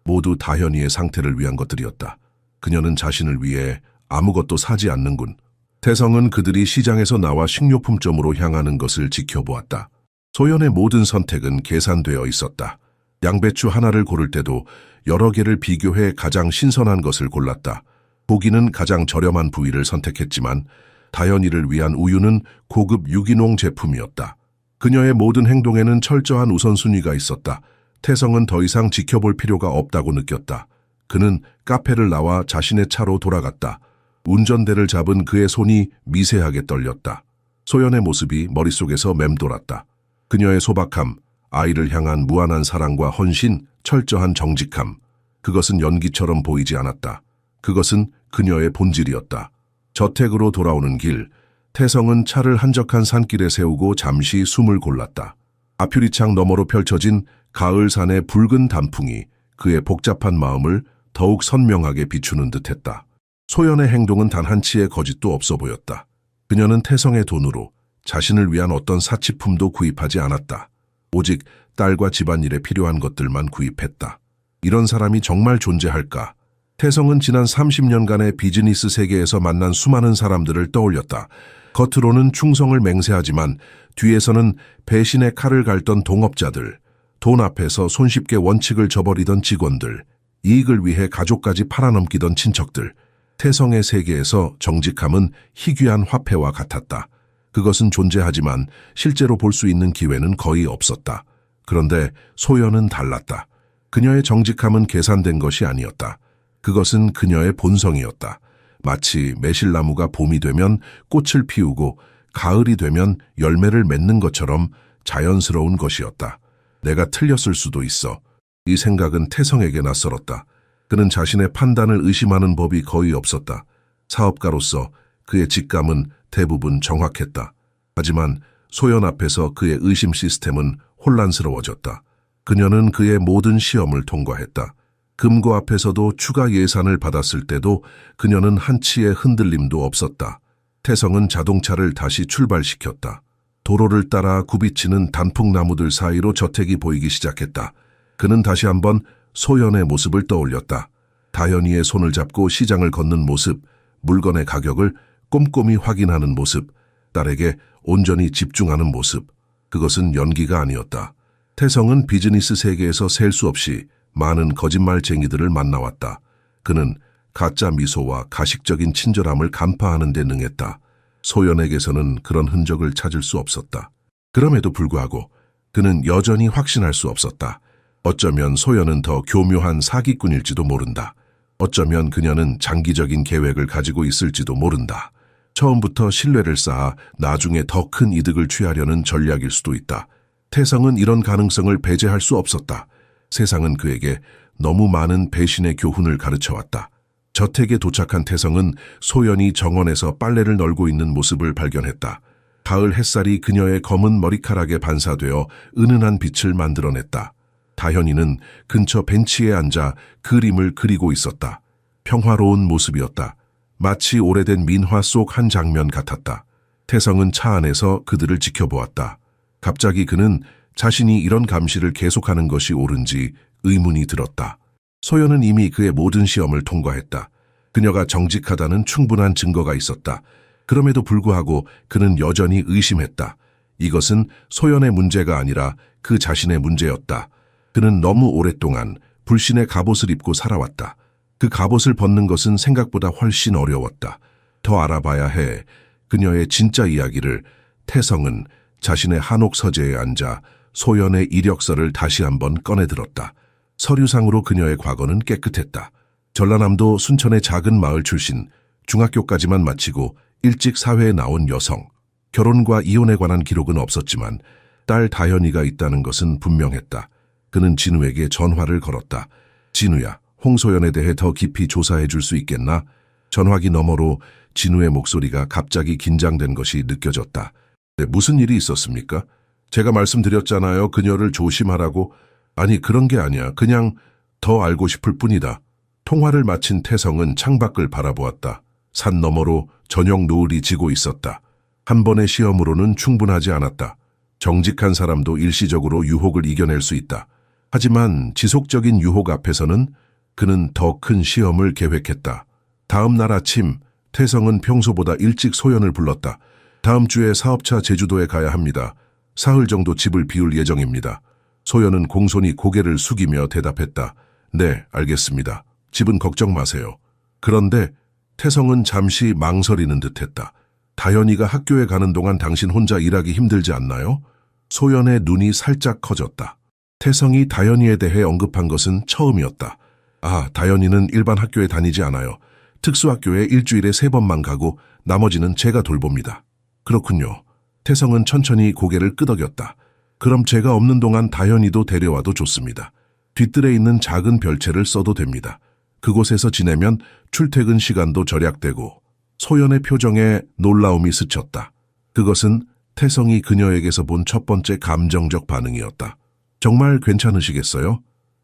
모두 다현이의 상태를 위한 것들이었다. 그녀는 자신을 위해 아무것도 사지 않는군. 태성은 그들이 시장에서 나와 식료품점으로 향하는 것을 지켜보았다. 소연의 모든 선택은 계산되어 있었다. 양배추 하나를 고를 때도 여러 개를 비교해 가장 신선한 것을 골랐다. 고기는 가장 저렴한 부위를 선택했지만 다현이를 위한 우유는 고급 유기농 제품이었다. 그녀의 모든 행동에는 철저한 우선순위가 있었다. 태성은 더 이상 지켜볼 필요가 없다고 느꼈다. 그는 카페를 나와 자신의 차로 돌아갔다. 운전대를 잡은 그의 손이 미세하게 떨렸다. 소연의 모습이 머릿속에서 맴돌았다. 그녀의 소박함, 아이를 향한 무한한 사랑과 헌신, 철저한 정직함. 그것은 연기처럼 보이지 않았다. 그것은 그녀의 본질이었다. 저택으로 돌아오는 길, 태성은 차를 한적한 산길에 세우고 잠시 숨을 골랐다. 앞유리창 너머로 펼쳐진 가을산의 붉은 단풍이 그의 복잡한 마음을 더욱 선명하게 비추는 듯했다. 소연의 행동은 단 한치의 거짓도 없어 보였다. 그녀는 태성의 돈으로 자신을 위한 어떤 사치품도 구입하지 않았다. 오직 딸과 집안일에 필요한 것들만 구입했다. 이런 사람이 정말 존재할까? 태성은 지난 30년간의 비즈니스 세계에서 만난 수많은 사람들을 떠올렸다. 겉으로는 충성을 맹세하지만 뒤에서는 배신의 칼을 갈던 동업자들, 돈 앞에서 손쉽게 원칙을 저버리던 직원들, 이익을 위해 가족까지 팔아넘기던 친척들. 태성의 세계에서 정직함은 희귀한 화폐와 같았다. 그것은 존재하지만 실제로 볼 수 있는 기회는 거의 없었다. 그런데 소연은 달랐다. 그녀의 정직함은 계산된 것이 아니었다. 그것은 그녀의 본성이었다. 마치 매실나무가 봄이 되면 꽃을 피우고 가을이 되면 열매를 맺는 것처럼 자연스러운 것이었다. 내가 틀렸을 수도 있어. 이 생각은 태성에게 낯설었다. 그는 자신의 판단을 의심하는 법이 거의 없었다. 사업가로서 그의 직감은 대부분 정확했다. 하지만 소연 앞에서 그의 의심 시스템은 혼란스러워졌다. 그녀는 그의 모든 시험을 통과했다. 금고 앞에서도 추가 예산을 받았을 때도 그녀는 한치의 흔들림도 없었다. 태성은 자동차를 다시 출발시켰다. 도로를 따라 굽이치는 단풍나무들 사이로 저택이 보이기 시작했다. 그는 다시 한번 소연의 모습을 떠올렸다. 다현이의 손을 잡고 시장을 걷는 모습, 물건의 가격을 꼼꼼히 확인하는 모습, 딸에게 온전히 집중하는 모습. 그것은 연기가 아니었다. 태성은 비즈니스 세계에서 셀 수 없이 많은 거짓말쟁이들을 만나왔다. 그는 가짜 미소와 가식적인 친절함을 간파하는 데 능했다. 소연에게서는 그런 흔적을 찾을 수 없었다. 그럼에도 불구하고 그는 여전히 확신할 수 없었다. 어쩌면 소연은 더 교묘한 사기꾼일지도 모른다. 어쩌면 그녀는 장기적인 계획을 가지고 있을지도 모른다. 처음부터 신뢰를 쌓아 나중에 더 큰 이득을 취하려는 전략일 수도 있다. 태성은 이런 가능성을 배제할 수 없었다. 세상은 그에게 너무 많은 배신의 교훈을 가르쳐왔다. 저택에 도착한 태성은 소연이 정원에서 빨래를 널고 있는 모습을 발견했다. 가을 햇살이 그녀의 검은 머리카락에 반사되어 은은한 빛을 만들어냈다. 다현이는 근처 벤치에 앉아 그림을 그리고 있었다. 평화로운 모습이었다. 마치 오래된 민화 속 한 장면 같았다. 태성은 차 안에서 그들을 지켜보았다. 갑자기 그는 자신이 이런 감시를 계속하는 것이 옳은지 의문이 들었다. 소연은 이미 그의 모든 시험을 통과했다. 그녀가 정직하다는 충분한 증거가 있었다. 그럼에도 불구하고 그는 여전히 의심했다. 이것은 소연의 문제가 아니라 그 자신의 문제였다. 그는 너무 오랫동안 불신의 갑옷을 입고 살아왔다. 그 갑옷을 벗는 것은 생각보다 훨씬 어려웠다. 더 알아봐야 해. 그녀의 진짜 이야기를. 태성은 자신의 한옥 서재에 앉아 소연의 이력서를 다시 한번 꺼내들었다. 서류상으로 그녀의 과거는 깨끗했다. 전라남도 순천의 작은 마을 출신, 중학교까지만 마치고 일찍 사회에 나온 여성. 결혼과 이혼에 관한 기록은 없었지만 딸 다현이가 있다는 것은 분명했다. 그는 진우에게 전화를 걸었다. 진우야, 홍소연에 대해 더 깊이 조사해 줄 수 있겠나? 전화기 너머로 진우의 목소리가 갑자기 긴장된 것이 느껴졌다. 네, 무슨 일이 있었습니까? 제가 말씀드렸잖아요. 그녀를 조심하라고. 아니, 그런 게 아니야. 그냥 더 알고 싶을 뿐이다. 통화를 마친 태성은 창밖을 바라보았다. 산 너머로 저녁 노을이 지고 있었다. 한 번의 시험으로는 충분하지 않았다. 정직한 사람도 일시적으로 유혹을 이겨낼 수 있다. 하지만 지속적인 유혹 앞에서는 그는 더 큰 시험을 계획했다. 다음 날 아침, 태성은 평소보다 일찍 소연을 불렀다. 다음 주에 사업차 제주도에 가야 합니다. 사흘 정도 집을 비울 예정입니다. 소연은 공손히 고개를 숙이며 대답했다. 네, 알겠습니다. 집은 걱정 마세요. 그런데 태성은 잠시 망설이는 듯했다. 다현이가 학교에 가는 동안 당신 혼자 일하기 힘들지 않나요? 소연의 눈이 살짝 커졌다. 태성이 다현이에 대해 언급한 것은 처음이었다. 아, 다현이는 일반 학교에 다니지 않아요. 특수학교에 일주일에 3번만 가고 나머지는 제가 돌봅니다. 그렇군요. 태성은 천천히 고개를 끄덕였다. 그럼 제가 없는 동안 다현이도 데려와도 좋습니다. 뒷뜰에 있는 작은 별채를 써도 됩니다. 그곳에서 지내면 출퇴근 시간도 절약되고. 소연의 표정에 놀라움이 스쳤다. 그것은 태성이 그녀에게서 본 첫 번째 감정적 반응이었다. 정말 괜찮으시겠어요?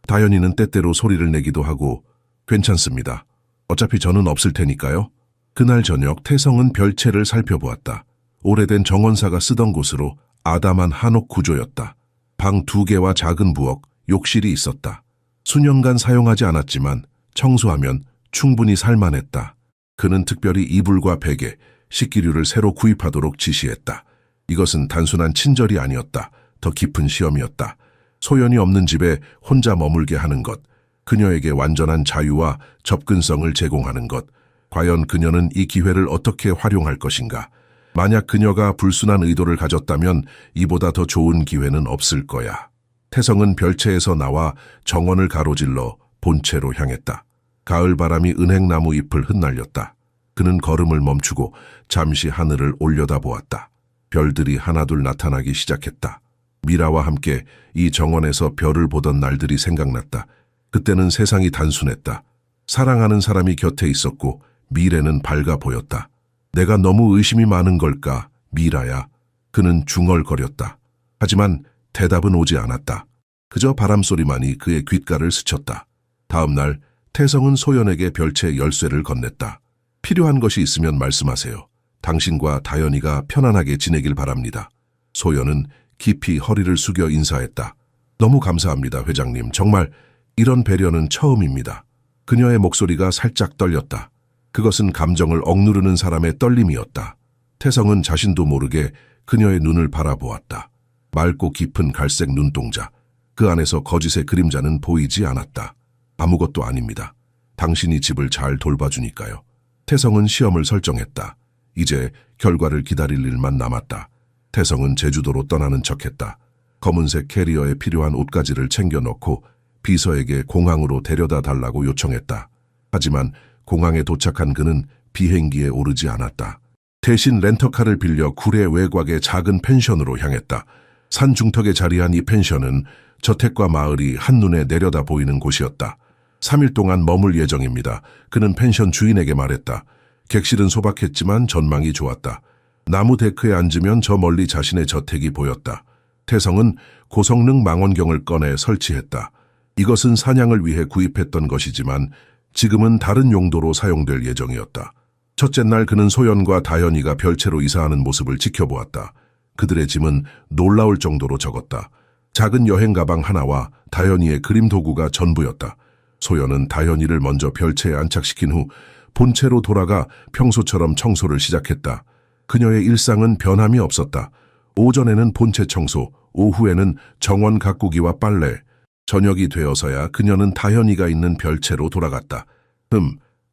다현이는 때때로 소리를 내기도 하고 괜찮습니다. 어차피 저는 없을 테니까요. 그날 저녁 태성은 별채를 살펴보았다. 오래된 정원사가 쓰던 곳으로 아담한 한옥 구조였다. 방 2개와 작은 부엌, 욕실이 있었다. 수년간 사용하지 않았지만 청소하면 충분히 살만했다. 그는 특별히 이불과 베개, 식기류를 새로 구입하도록 지시했다. 이것은 단순한 친절이 아니었다. 더 깊은 시험이었다. 소연이 없는 집에 혼자 머물게 하는 것, 그녀에게 완전한 자유와 접근성을 제공하는 것. 과연 그녀는 이 기회를 어떻게 활용할 것인가? 만약 그녀가 불순한 의도를 가졌다면 이보다 더 좋은 기회는 없을 거야. 태성은 별채에서 나와 정원을 가로질러 본채로 향했다. 가을 바람이 은행나무 잎을 흩날렸다. 그는 걸음을 멈추고 잠시 하늘을 올려다보았다. 별들이 하나둘 나타나기 시작했다. 미라와 함께 이 정원에서 별을 보던 날들이 생각났다. 그때는 세상이 단순했다. 사랑하는 사람이 곁에 있었고 미래는 밝아 보였다. 내가 너무 의심이 많은 걸까, 미라야. 그는 중얼거렸다. 하지만 대답은 오지 않았다. 그저 바람소리만이 그의 귓가를 스쳤다. 다음 날 태성은 소연에게 별채 열쇠를 건넸다. 필요한 것이 있으면 말씀하세요. 당신과 다연이가 편안하게 지내길 바랍니다. 소연은 깊이 허리를 숙여 인사했다. 너무 감사합니다, 회장님. 정말 이런 배려는 처음입니다. 그녀의 목소리가 살짝 떨렸다. 그것은 감정을 억누르는 사람의 떨림이었다. 태성은 자신도 모르게 그녀의 눈을 바라보았다. 맑고 깊은 갈색 눈동자. 그 안에서 거짓의 그림자는 보이지 않았다. 아무것도 아닙니다. 당신이 집을 잘 돌봐주니까요. 태성은 시험을 설정했다. 이제 결과를 기다릴 일만 남았다. 태성은 제주도로 떠나는 척했다. 검은색 캐리어에 필요한 옷가지를 챙겨놓고 비서에게 공항으로 데려다 달라고 요청했다. 하지만 공항에 도착한 그는 비행기에 오르지 않았다. 대신 렌터카를 빌려 구례 외곽의 작은 펜션으로 향했다. 산 중턱에 자리한 이 펜션은 저택과 마을이 한눈에 내려다 보이는 곳이었다. 3일 동안 머물 예정입니다. 그는 펜션 주인에게 말했다. 객실은 소박했지만 전망이 좋았다. 나무 데크에 앉으면 저 멀리 자신의 저택이 보였다. 태성은 고성능 망원경을 꺼내 설치했다. 이것은 사냥을 위해 구입했던 것이지만 지금은 다른 용도로 사용될 예정이었다. 첫째 날 그는 소연과 다현이가 별채로 이사하는 모습을 지켜보았다. 그들의 짐은 놀라울 정도로 적었다. 작은 여행 가방 하나와 다현이의 그림 도구가 전부였다. 소연은 다현이를 먼저 별채에 안착시킨 후 본체로 돌아가 평소처럼 청소를 시작했다. 그녀의 일상은 변함이 없었다. 오전에는 본체 청소, 오후에는 정원 가꾸기와 빨래. 저녁이 되어서야 그녀는 다현이가 있는 별채로 돌아갔다.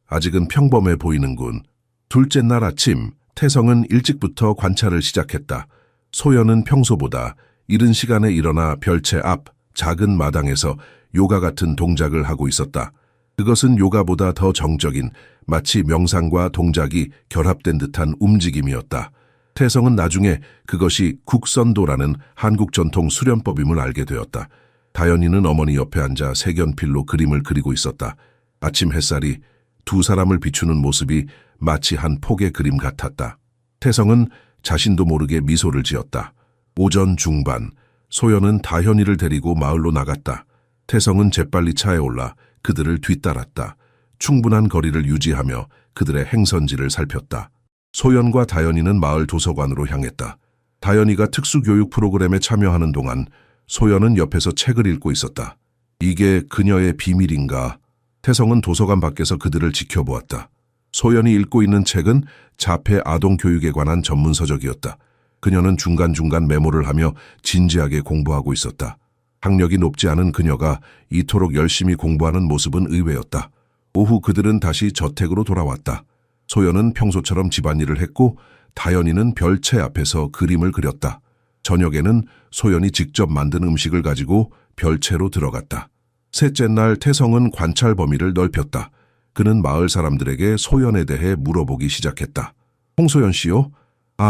아직은 평범해 보이는군. 둘째 날 아침, 태성은 일찍부터 관찰을 시작했다. 소연은 평소보다 이른 시간에 일어나 별채 앞 작은 마당에서 요가 같은 동작을 하고 있었다. 그것은 요가보다 더 정적인 마치 명상과 동작이 결합된 듯한 움직임이었다. 태성은 나중에 그것이 국선도라는 한국 전통 수련법임을 알게 되었다. 다현이는 어머니 옆에 앉아 색연필로 그림을 그리고 있었다. 아침 햇살이 두 사람을 비추는 모습이 마치 한 폭의 그림 같았다. 태성은 자신도 모르게 미소를 지었다. 오전 중반, 소연은 다현이를 데리고 마을로 나갔다. 태성은 재빨리 차에 올라 그들을 뒤따랐다. 충분한 거리를 유지하며 그들의 행선지를 살폈다. 소연과 다현이는 마을 도서관으로 향했다. 다현이가 특수교육 프로그램에 참여하는 동안 소연은 옆에서 책을 읽고 있었다. 이게 그녀의 비밀인가? 태성은 도서관 밖에서 그들을 지켜보았다. 소연이 읽고 있는 책은 자폐 아동 교육에 관한 전문 서적이었다. 그녀는 중간중간 메모를 하며 진지하게 공부하고 있었다. 학력이 높지 않은 그녀가 이토록 열심히 공부하는 모습은 의외였다. 오후 그들은 다시 저택으로 돌아왔다. 소연은 평소처럼 집안일을 했고 다현이는 별채 앞에서 그림을 그렸다. 저녁에는 소연이 직접 만든 음식을 가지고 별채로 들어갔다. 셋째 날 태성은 관찰 범위를 넓혔다. 그는 마을 사람들에게 소연에 대해 물어보기 시작했다. 홍소연 씨요?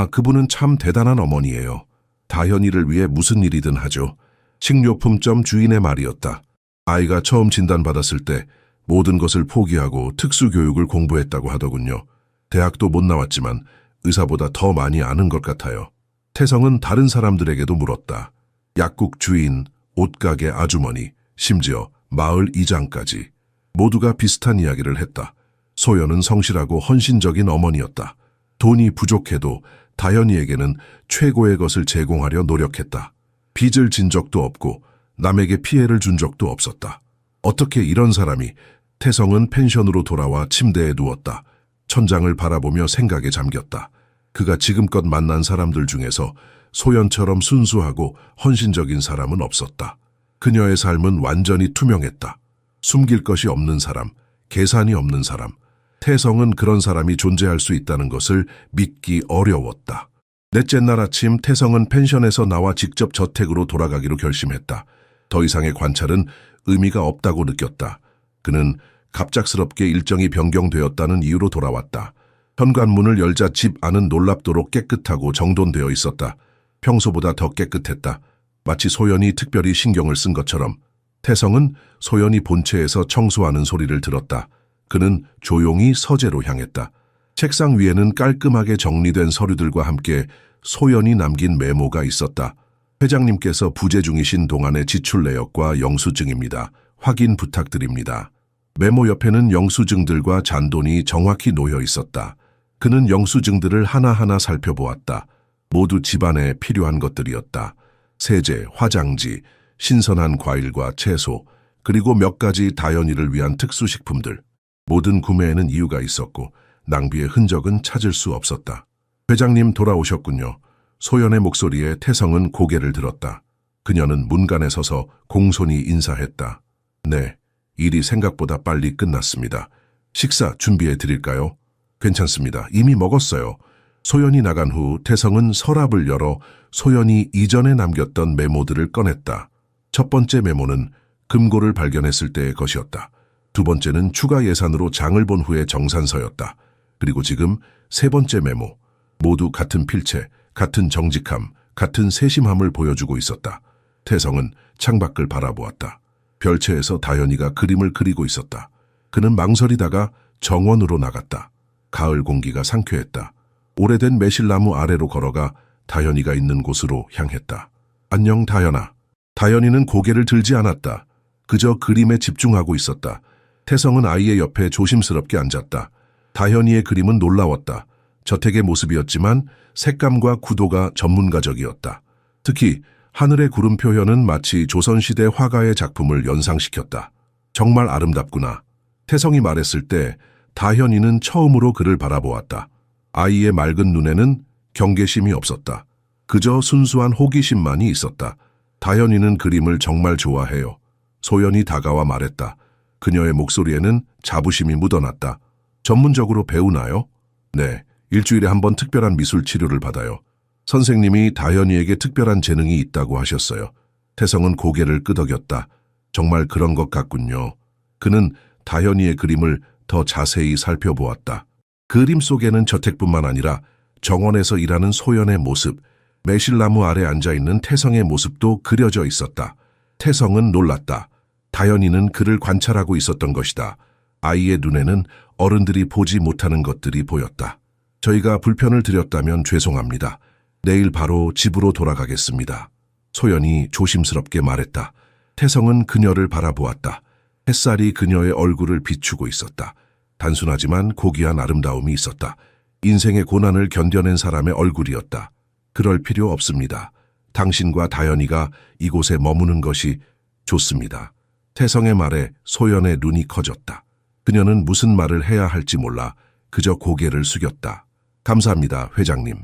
그분은 참 대단한 어머니예요. 다현이를 위해 무슨 일이든 하죠. 식료품점 주인의 말이었다. 아이가 처음 진단받았을 때 모든 것을 포기하고 특수교육을 공부했다고 하더군요. 대학도 못 나왔지만 의사보다 더 많이 아는 것 같아요. 태성은 다른 사람들에게도 물었다. 약국 주인, 옷가게 아주머니, 심지어 마을 이장까지. 모두가 비슷한 이야기를 했다. 소연은 성실하고 헌신적인 어머니였다. 돈이 부족해도 다현이에게는 최고의 것을 제공하려 노력했다. 빚을 진 적도 없고 남에게 피해를 준 적도 없었다. 어떻게 이런 사람이? 태성은 펜션으로 돌아와 침대에 누웠다. 천장을 바라보며 생각에 잠겼다. 그가 지금껏 만난 사람들 중에서 소연처럼 순수하고 헌신적인 사람은 없었다. 그녀의 삶은 완전히 투명했다. 숨길 것이 없는 사람, 계산이 없는 사람. 태성은 그런 사람이 존재할 수 있다는 것을 믿기 어려웠다. 넷째 날 아침 태성은 펜션에서 나와 직접 저택으로 돌아가기로 결심했다. 더 이상의 관찰은 의미가 없다고 느꼈다. 그는 갑작스럽게 일정이 변경되었다는 이유로 돌아왔다. 현관문을 열자 집 안은 놀랍도록 깨끗하고 정돈되어 있었다. 평소보다 더 깨끗했다. 마치 소연이 특별히 신경을 쓴 것처럼. 태성은 소연이 본체에서 청소하는 소리를 들었다. 그는 조용히 서재로 향했다. 책상 위에는 깔끔하게 정리된 서류들과 함께 소연이 남긴 메모가 있었다. 회장님께서 부재 중이신 동안의 지출 내역과 영수증입니다. 확인 부탁드립니다. 메모 옆에는 영수증들과 잔돈이 정확히 놓여 있었다. 그는 영수증들을 하나하나 살펴보았다. 모두 집안에 필요한 것들이었다. 세제, 화장지, 신선한 과일과 채소, 그리고 몇 가지 다현이를 위한 특수식품들. 모든 구매에는 이유가 있었고 낭비의 흔적은 찾을 수 없었다. 회장님 돌아오셨군요. 소연의 목소리에 태성은 고개를 들었다. 그녀는 문간에 서서 공손히 인사했다. 네, 일이 생각보다 빨리 끝났습니다. 식사 준비해 드릴까요? 괜찮습니다. 이미 먹었어요. 소연이 나간 후 태성은 서랍을 열어 소연이 이전에 남겼던 메모들을 꺼냈다. 첫 번째 메모는 금고를 발견했을 때의 것이었다. 두 번째는 추가 예산으로 장을 본 후의 정산서였다. 그리고 지금 세 번째 메모. 모두 같은 필체, 같은 정직함, 같은 세심함을 보여주고 있었다. 태성은 창밖을 바라보았다. 별채에서 다현이가 그림을 그리고 있었다. 그는 망설이다가 정원으로 나갔다. 가을 공기가 상쾌했다. 오래된 매실나무 아래로 걸어가 다현이가 있는 곳으로 향했다. 안녕 다현아. 다현이는 고개를 들지 않았다. 그저 그림에 집중하고 있었다. 태성은 아이의 옆에 조심스럽게 앉았다. 다현이의 그림은 놀라웠다. 저택의 모습이었지만 색감과 구도가 전문가적이었다. 특히 하늘의 구름 표현은 마치 조선시대 화가의 작품을 연상시켰다. 정말 아름답구나. 태성이 말했을 때 다현이는 처음으로 그를 바라보았다. 아이의 맑은 눈에는 경계심이 없었다. 그저 순수한 호기심만이 있었다. 다현이는 그림을 정말 좋아해요. 소연이 다가와 말했다. 그녀의 목소리에는 자부심이 묻어났다. 전문적으로 배우나요? 네, 일주일에 한 번 특별한 미술 치료를 받아요. 선생님이 다현이에게 특별한 재능이 있다고 하셨어요. 태성은 고개를 끄덕였다. 정말 그런 것 같군요. 그는 다현이의 그림을 더 자세히 살펴보았다. 그림 속에는 저택뿐만 아니라 정원에서 일하는 소연의 모습, 매실나무 아래 앉아있는 태성의 모습도 그려져 있었다. 태성은 놀랐다. 다현이는 그를 관찰하고 있었던 것이다. 아이의 눈에는 어른들이 보지 못하는 것들이 보였다. 저희가 불편을 드렸다면 죄송합니다. 내일 바로 집으로 돌아가겠습니다. 소연이 조심스럽게 말했다. 태성은 그녀를 바라보았다. 햇살이 그녀의 얼굴을 비추고 있었다. 단순하지만 고귀한 아름다움이 있었다. 인생의 고난을 견뎌낸 사람의 얼굴이었다. 그럴 필요 없습니다. 당신과 다현이가 이곳에 머무는 것이 좋습니다. 태성의 말에 소연의 눈이 커졌다. 그녀는 무슨 말을 해야 할지 몰라 그저 고개를 숙였다. 감사합니다, 회장님.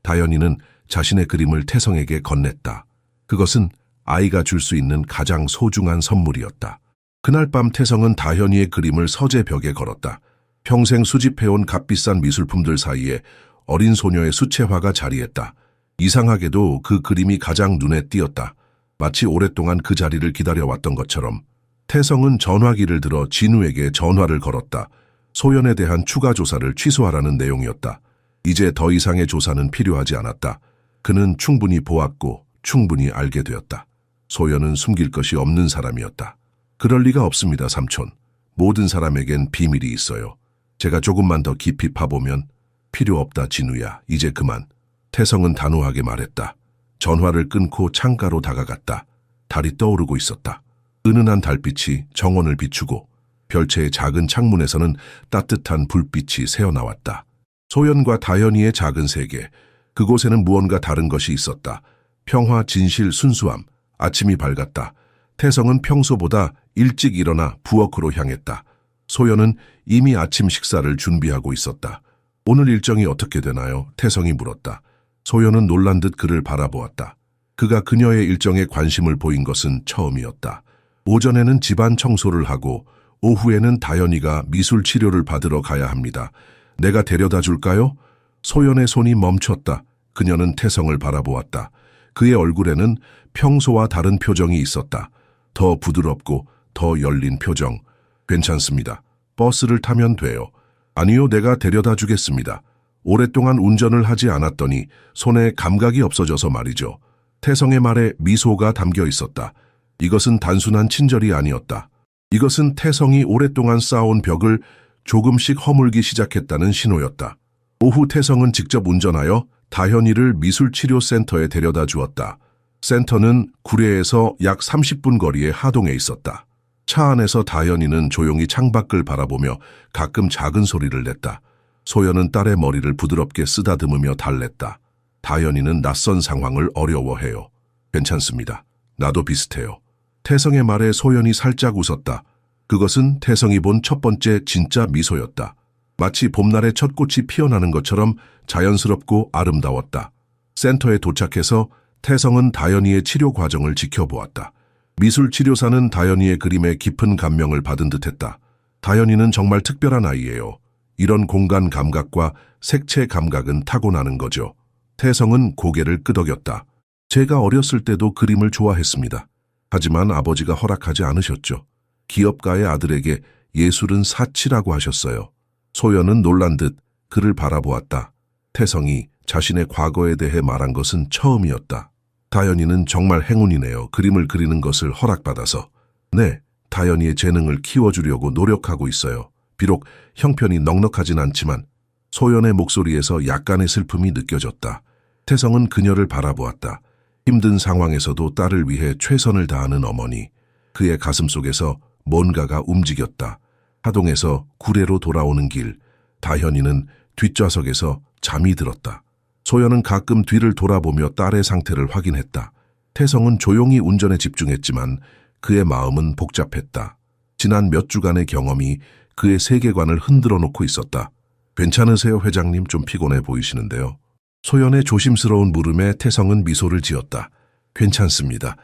다현이는 자신의 그림을 태성에게 건넸다. 그것은 아이가 줄 수 있는 가장 소중한 선물이었다. 그날 밤 태성은 다현이의 그림을 서재 벽에 걸었다. 평생 수집해온 값비싼 미술품들 사이에 어린 소녀의 수채화가 자리했다. 이상하게도 그 그림이 가장 눈에 띄었다. 마치 오랫동안 그 자리를 기다려왔던 것처럼. 태성은 전화기를 들어 진우에게 전화를 걸었다. 소연에 대한 추가 조사를 취소하라는 내용이었다. 이제 더 이상의 조사는 필요하지 않았다. 그는 충분히 보았고 충분히 알게 되었다. 소연은 숨길 것이 없는 사람이었다. 그럴 리가 없습니다, 삼촌. 모든 사람에겐 비밀이 있어요. 제가 조금만 더 깊이 파보면 필요 없다, 진우야. 이제 그만. 태성은 단호하게 말했다. 전화를 끊고 창가로 다가갔다. 달이 떠오르고 있었다. 은은한 달빛이 정원을 비추고 별채의 작은 창문에서는 따뜻한 불빛이 새어나왔다. 소연과 다현이의 작은 세계, 그곳에는 무언가 다른 것이 있었다. 평화, 진실, 순수함. 아침이 밝았다. 태성은 평소보다 일찍 일어나 부엌으로 향했다. 소연은 이미 아침 식사를 준비하고 있었다. 오늘 일정이 어떻게 되나요? 태성이 물었다. 소연은 놀란 듯 그를 바라보았다. 그가 그녀의 일정에 관심을 보인 것은 처음이었다. 오전에는 집안 청소를 하고 오후에는 다현이가 미술 치료를 받으러 가야 합니다. 내가 데려다 줄까요? 소연의 손이 멈췄다. 그녀는 태성을 바라보았다. 그의 얼굴에는 평소와 다른 표정이 있었다. 더 부드럽고 더 열린 표정. 괜찮습니다. 버스를 타면 돼요. 아니요, 내가 데려다 주겠습니다. 오랫동안 운전을 하지 않았더니 손에 감각이 없어져서 말이죠. 태성의 말에 미소가 담겨 있었다. 이것은 단순한 친절이 아니었다. 이것은 태성이 오랫동안 쌓아온 벽을 조금씩 허물기 시작했다는 신호였다. 오후 태성은 직접 운전하여 다현이를 미술치료센터에 데려다 주었다. 센터는 구례에서 약 30분 거리의 하동에 있었다. 차 안에서 다현이는 조용히 창밖을 바라보며 가끔 작은 소리를 냈다. 소연은 딸의 머리를 부드럽게 쓰다듬으며 달랬다. 다현이는 낯선 상황을 어려워해요. 괜찮습니다. 나도 비슷해요. 태성의 말에 소연이 살짝 웃었다. 그것은 태성이 본 첫 번째 진짜 미소였다. 마치 봄날의 첫 꽃이 피어나는 것처럼 자연스럽고 아름다웠다. 센터에 도착해서 태성은 다현이의 치료 과정을 지켜보았다. 미술치료사는 다현이의 그림에 깊은 감명을 받은 듯했다. 다현이는 정말 특별한 아이예요. 이런 공간 감각과 색채 감각은 타고나는 거죠. 태성은 고개를 끄덕였다. 제가 어렸을 때도 그림을 좋아했습니다. 하지만 아버지가 허락하지 않으셨죠. 기업가의 아들에게 예술은 사치라고 하셨어요. 소연은 놀란 듯 그를 바라보았다. 태성이 자신의 과거에 대해 말한 것은 처음이었다. 다현이는 정말 행운이네요. 그림을 그리는 것을 허락받아서. 네, 다현이의 재능을 키워주려고 노력하고 있어요. 비록 형편이 넉넉하진 않지만. 소연의 목소리에서 약간의 슬픔이 느껴졌다. 태성은 그녀를 바라보았다. 힘든 상황에서도 딸을 위해 최선을 다하는 어머니. 그의 가슴 속에서 뭔가가 움직였다. 하동에서 구례로 돌아오는 길, 다현이는 뒷좌석에서 잠이 들었다. 소연은 가끔 뒤를 돌아보며 딸의 상태를 확인했다. 태성은 조용히 운전에 집중했지만 그의 마음은 복잡했다. 지난 몇 주간의 경험이 그의 세계관을 흔들어 놓고 있었다. 괜찮으세요, 회장님? 좀 피곤해 보이시는데요. 소연의 조심스러운 물음에 태성은 미소를 지었다. 괜찮습니다.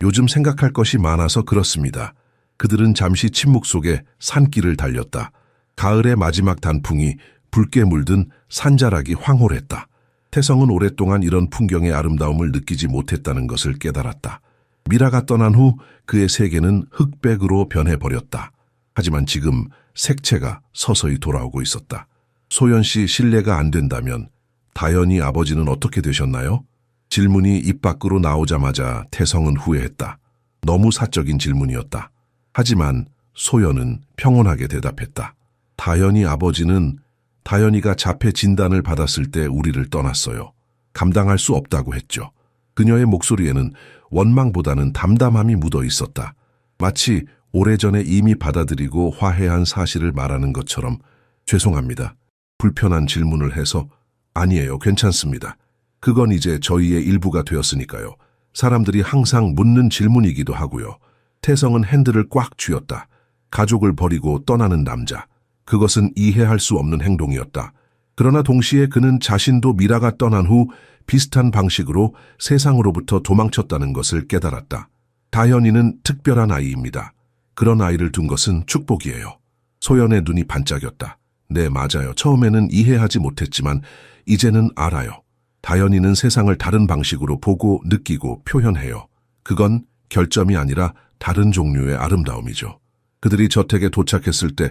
요즘 생각할 것이 많아서 그렇습니다. 그들은 잠시 침묵 속에 산길을 달렸다. 가을의 마지막 단풍이 붉게 물든 산자락이 황홀했다. 태성은 오랫동안 이런 풍경의 아름다움을 느끼지 못했다는 것을 깨달았다. 미라가 떠난 후 그의 세계는 흑백으로 변해버렸다. 하지만 지금 색채가 서서히 돌아오고 있었다. 소연 씨, 실례가 안 된다면 다현이 아버지는 어떻게 되셨나요? 질문이 입 밖으로 나오자마자 태성은 후회했다. 너무 사적인 질문이었다. 하지만 소연은 평온하게 대답했다. 다현이 아버지는 다현이가 자폐 진단을 받았을 때 우리를 떠났어요. 감당할 수 없다고 했죠. 그녀의 목소리에는 원망보다는 담담함이 묻어 있었다. 마치 오래전에 이미 받아들이고 화해한 사실을 말하는 것처럼. 죄송합니다. 불편한 질문을 해서. 아니에요, 괜찮습니다. 그건 이제 저희의 일부가 되었으니까요. 사람들이 항상 묻는 질문이기도 하고요. 태성은 핸들을 꽉 쥐었다. 가족을 버리고 떠나는 남자. 그것은 이해할 수 없는 행동이었다. 그러나 동시에 그는 자신도 미라가 떠난 후 비슷한 방식으로 세상으로부터 도망쳤다는 것을 깨달았다. 다현이는 특별한 아이입니다. 그런 아이를 둔 것은 축복이에요. 소연의 눈이 반짝였다. 네, 맞아요. 처음에는 이해하지 못했지만 이제는 알아요. 다현이는 세상을 다른 방식으로 보고 느끼고 표현해요. 그건 결점이 아니라 다른 종류의 아름다움이죠. 그들이 저택에 도착했을 때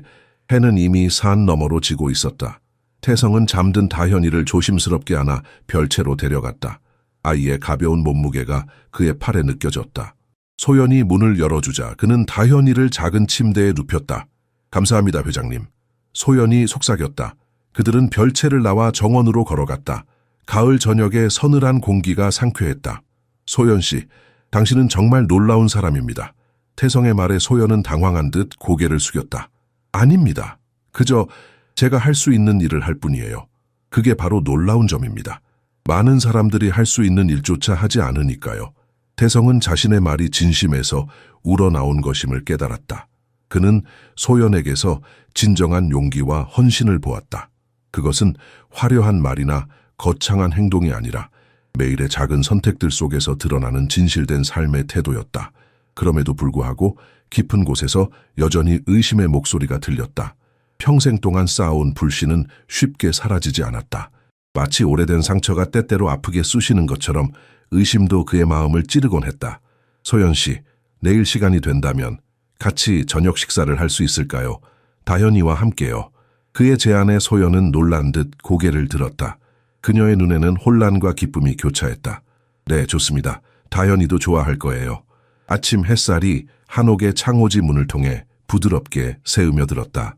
해는 이미 산 너머로 지고 있었다. 태성은 잠든 다현이를 조심스럽게 안아 별채로 데려갔다. 아이의 가벼운 몸무게가 그의 팔에 느껴졌다. 소연이 문을 열어주자 그는 다현이를 작은 침대에 눕혔다. 감사합니다, 회장님. 소연이 속삭였다. 그들은 별채를 나와 정원으로 걸어갔다. 가을 저녁에 서늘한 공기가 상쾌했다. 소연 씨, 당신은 정말 놀라운 사람입니다. 태성의 말에 소연은 당황한 듯 고개를 숙였다. 아닙니다. 그저 제가 할 수 있는 일을 할 뿐이에요. 그게 바로 놀라운 점입니다. 많은 사람들이 할 수 있는 일조차 하지 않으니까요. 태성은 자신의 말이 진심에서 우러나온 것임을 깨달았다. 그는 소연에게서 진정한 용기와 헌신을 보았다. 그것은 화려한 말이나 거창한 행동이 아니라 매일의 작은 선택들 속에서 드러나는 진실된 삶의 태도였다. 그럼에도 불구하고 깊은 곳에서 여전히 의심의 목소리가 들렸다. 평생 동안 쌓아온 불신은 쉽게 사라지지 않았다. 마치 오래된 상처가 때때로 아프게 쑤시는 것처럼 의심도 그의 마음을 찌르곤 했다. 소연 씨, 내일 시간이 된다면 같이 저녁 식사를 할 수 있을까요? 다현이와 함께요. 그의 제안에 소연은 놀란 듯 고개를 들었다. 그녀의 눈에는 혼란과 기쁨이 교차했다. 네, 좋습니다. 다현이도 좋아할 거예요. 아침 햇살이 한옥의 창호지 문을 통해 부드럽게 새으며 들었다.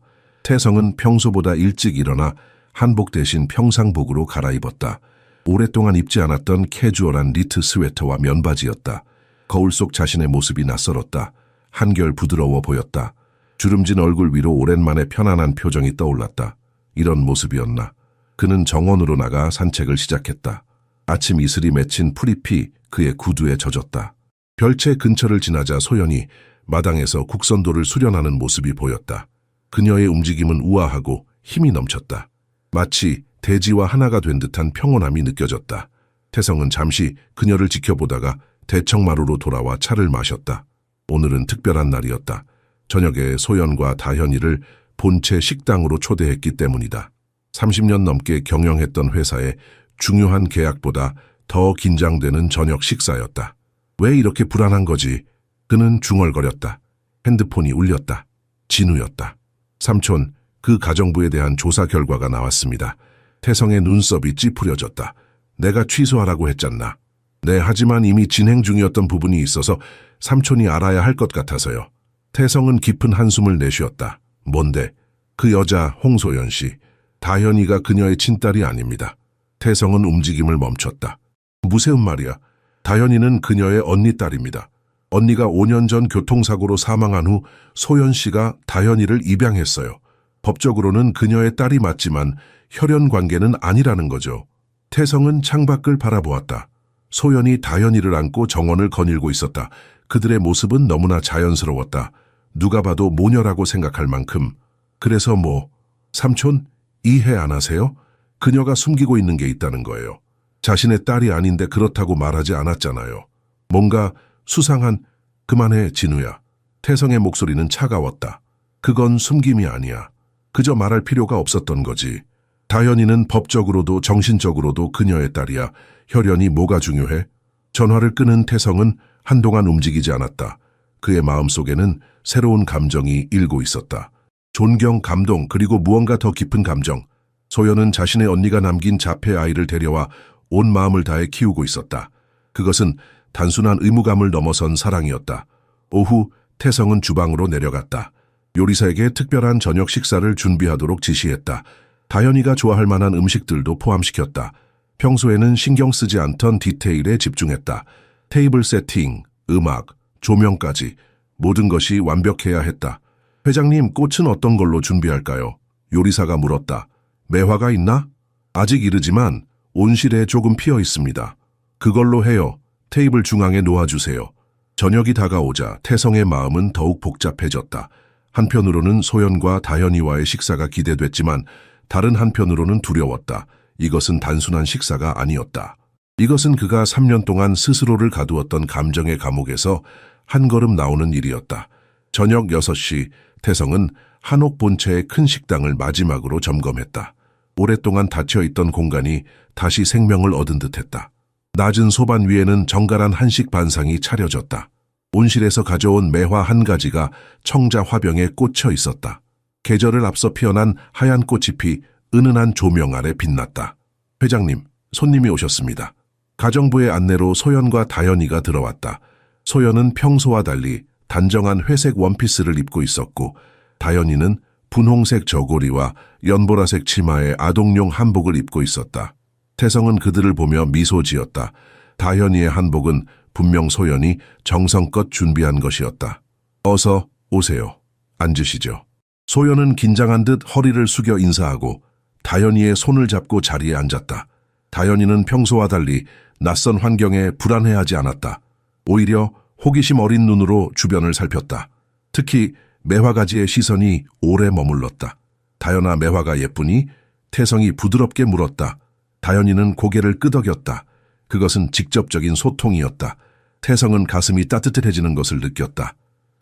태성은 평소보다 일찍 일어나 한복 대신 평상복으로 갈아입었다. 오랫동안 입지 않았던 캐주얼한 니트 스웨터와 면바지였다. 거울 속 자신의 모습이 낯설었다. 한결 부드러워 보였다. 주름진 얼굴 위로 오랜만에 편안한 표정이 떠올랐다. 이런 모습이었나. 그는 정원으로 나가 산책을 시작했다. 아침 이슬이 맺힌 풀잎이 그의 구두에 젖었다. 별채 근처를 지나자 소연이 마당에서 국선도를 수련하는 모습이 보였다. 그녀의 움직임은 우아하고 힘이 넘쳤다. 마치 대지와 하나가 된 듯한 평온함이 느껴졌다. 태성은 잠시 그녀를 지켜보다가 대청마루로 돌아와 차를 마셨다. 오늘은 특별한 날이었다. 저녁에 소연과 다현이를 본체 식당으로 초대했기 때문이다. 30년 넘게 경영했던 회사의 중요한 계약보다 더 긴장되는 저녁 식사였다. 왜 이렇게 불안한 거지? 그는 중얼거렸다. 핸드폰이 울렸다. 진우였다. 삼촌, 그 가정부에 대한 조사 결과가 나왔습니다. 태성의 눈썹이 찌푸려졌다. 내가 취소하라고 했잖나. 네, 하지만 이미 진행 중이었던 부분이 있어서 삼촌이 알아야 할 것 같아서요. 태성은 깊은 한숨을 내쉬었다. 뭔데? 그 여자 홍소연 씨. 다현이가 그녀의 친딸이 아닙니다. 태성은 움직임을 멈췄다. 무슨 말이야? 다현이는 그녀의 언니 딸입니다. 언니가 5년 전 교통사고로 사망한 후 소연 씨가 다현이를 입양했어요. 법적으로는 그녀의 딸이 맞지만 혈연 관계는 아니라는 거죠. 태성은 창밖을 바라보았다. 소연이 다현이를 안고 정원을 거닐고 있었다. 그들의 모습은 너무나 자연스러웠다. 누가 봐도 모녀라고 생각할 만큼. 그래서 뭐, 삼촌, 이해 안 하세요? 그녀가 숨기고 있는 게 있다는 거예요. 자신의 딸이 아닌데 그렇다고 말하지 않았잖아요. 뭔가 수상한, 그만해, 진우야. 태성의 목소리는 차가웠다. 그건 숨김이 아니야. 그저 말할 필요가 없었던 거지. 다현이는 법적으로도 정신적으로도 그녀의 딸이야. 혈연이 뭐가 중요해? 전화를 끄는 태성은 한동안 움직이지 않았다. 그의 마음속에는 새로운 감정이 일고 있었다. 존경, 감동, 그리고 무언가 더 깊은 감정. 소연은 자신의 언니가 남긴 자폐 아이를 데려와 온 마음을 다해 키우고 있었다. 그것은 단순한 의무감을 넘어선 사랑이었다. 오후 태성은 주방으로 내려갔다. 요리사에게 특별한 저녁 식사를 준비하도록 지시했다. 다현이가 좋아할 만한 음식들도 포함시켰다. 평소에는 신경 쓰지 않던 디테일에 집중했다. 테이블 세팅, 음악, 조명까지 모든 것이 완벽해야 했다. 회장님, 꽃은 어떤 걸로 준비할까요? 요리사가 물었다. 매화가 있나? 아직 이르지만 온실에 조금 피어 있습니다. 그걸로 해요. 테이블 중앙에 놓아주세요. 저녁이 다가오자 태성의 마음은 더욱 복잡해졌다. 한편으로는 소연과 다현이와의 식사가 기대됐지만 다른 한편으로는 두려웠다. 이것은 단순한 식사가 아니었다. 이것은 그가 3년 동안 스스로를 가두었던 감정의 감옥에서 한 걸음 나오는 일이었다. 저녁 6시 태성은 한옥 본체의 큰 식당을 마지막으로 점검했다. 오랫동안 닫혀있던 공간이 다시 생명을 얻은 듯했다. 낮은 소반 위에는 정갈한 한식 반상이 차려졌다. 온실에서 가져온 매화 한 가지가 청자 화병에 꽂혀 있었다. 계절을 앞서 피어난 하얀 꽃잎이 은은한 조명 아래 빛났다. 회장님, 손님이 오셨습니다. 가정부의 안내로 소연과 다현이가 들어왔다. 소연은 평소와 달리 단정한 회색 원피스를 입고 있었고 다현이는 분홍색 저고리와 연보라색 치마에 아동용 한복을 입고 있었다. 태성은 그들을 보며 미소 지었다. 다현이의 한복은 분명 소연이 정성껏 준비한 것이었다. 어서 오세요. 앉으시죠. 소연은 긴장한 듯 허리를 숙여 인사하고 다현이의 손을 잡고 자리에 앉았다. 다현이는 평소와 달리 낯선 환경에 불안해하지 않았다. 오히려 호기심 어린 눈으로 주변을 살폈다. 특히 매화가지의 시선이 오래 머물렀다. 다현아, 매화가 예쁘니? 태성이 부드럽게 물었다. 다현이는 고개를 끄덕였다. 그것은 직접적인 소통이었다. 태성은 가슴이 따뜻해지는 것을 느꼈다.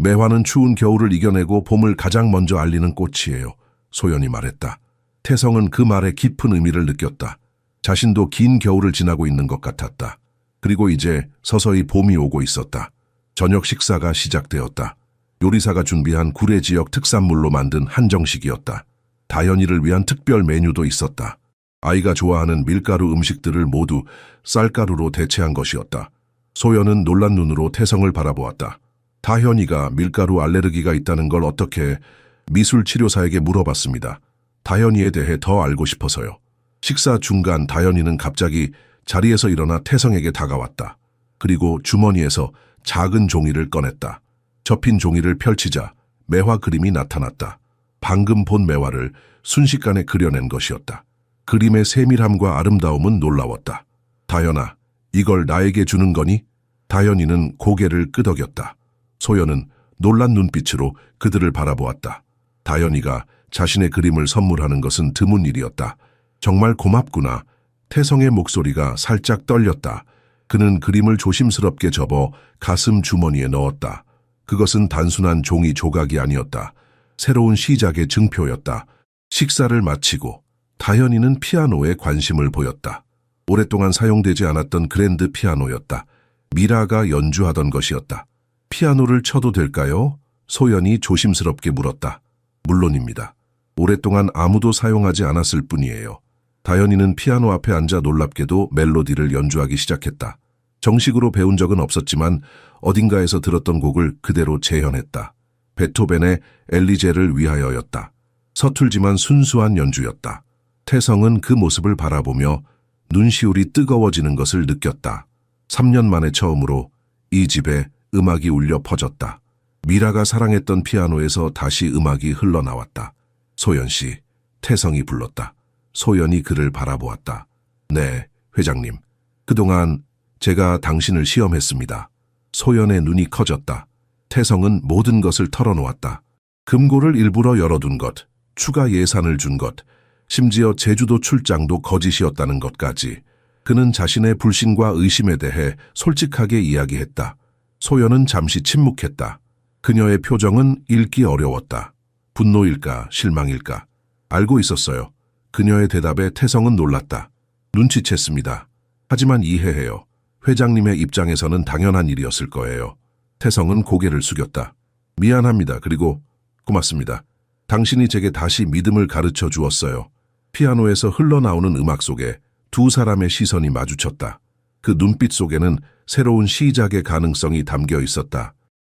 매화는 추운 겨울을 이겨내고 봄을 가장 먼저 알리는 꽃이에요. 소연이 말했다. 태성은 그 말에 깊은 의미를 느꼈다. 자신도 긴 겨울을 지나고 있는 것 같았다. 그리고 이제 서서히 봄이 오고 있었다. 저녁 식사가 시작되었다. 요리사가 준비한 구례 지역 특산물로 만든 한정식이었다. 다현이를 위한 특별 메뉴도 있었다. 아이가 좋아하는 밀가루 음식들을 모두 쌀가루로 대체한 것이었다. 소연은 놀란 눈으로 태성을 바라보았다. 다현이가 밀가루 알레르기가 있다는 걸 어떻게... 미술치료사에게 물어봤습니다. 다현이에 대해 더 알고 싶어서요. 식사 중간 다현이는 갑자기 자리에서 일어나 태성에게 다가왔다. 그리고 주머니에서 작은 종이를 꺼냈다. 접힌 종이를 펼치자 매화 그림이 나타났다. 방금 본 매화를 순식간에 그려낸 것이었다. 그림의 세밀함과 아름다움은 놀라웠다. 다현아, 이걸 나에게 주는 거니? 다현이는 고개를 끄덕였다. 소연은 놀란 눈빛으로 그들을 바라보았다. 다현이가 자신의 그림을 선물하는 것은 드문 일이었다. 정말 고맙구나. 태성의 목소리가 살짝 떨렸다. 그는 그림을 조심스럽게 접어 가슴 주머니에 넣었다. 그것은 단순한 종이 조각이 아니었다. 새로운 시작의 증표였다. 식사를 마치고 다현이는 피아노에 관심을 보였다. 오랫동안 사용되지 않았던 그랜드 피아노였다. 미라가 연주하던 것이었다. 피아노를 쳐도 될까요? 소연이 조심스럽게 물었다. 물론입니다. 오랫동안 아무도 사용하지 않았을 뿐이에요. 다현이는 피아노 앞에 앉아 놀랍게도 멜로디를 연주하기 시작했다. 정식으로 배운 적은 없었지만 어딘가에서 들었던 곡을 그대로 재현했다. 베토벤의 엘리제를 위하여였다. 서툴지만 순수한 연주였다. 태성은 그 모습을 바라보며 눈시울이 뜨거워지는 것을 느꼈다. 3년 만에 처음으로 이 집에 음악이 울려 퍼졌다. 미라가 사랑했던 피아노에서 다시 음악이 흘러나왔다. 소연 씨, 태성이 불렀다. 소연이 그를 바라보았다. 네, 회장님. 그동안 제가 당신을 시험했습니다. 소연의 눈이 커졌다. 태성은 모든 것을 털어놓았다. 금고를 일부러 열어둔 것, 추가 예산을 준 것, 심지어 제주도 출장도 거짓이었다는 것까지. 그는 자신의 불신과 의심에 대해 솔직하게 이야기했다. 소연은 잠시 침묵했다. 그녀의 표정은 읽기 어려웠다. 분노일까, 실망일까? 알고 있었어요. 그녀의 대답에 태성은 놀랐다. 눈치챘습니다. 하지만 이해해요. 회장님의 입장에서는 당연한 일이었을 거예요. 태성은 고개를 숙였다. 미안합니다. 그리고 고맙습니다. 당신이 제게 다시 믿음을 가르쳐 주었어요. 피아노에서 흘러나오는 음악 속에 두 사람의 시선이 마주쳤다. 그 눈빛 속에는 새로운 시작의 가능성이 담겨 있었다.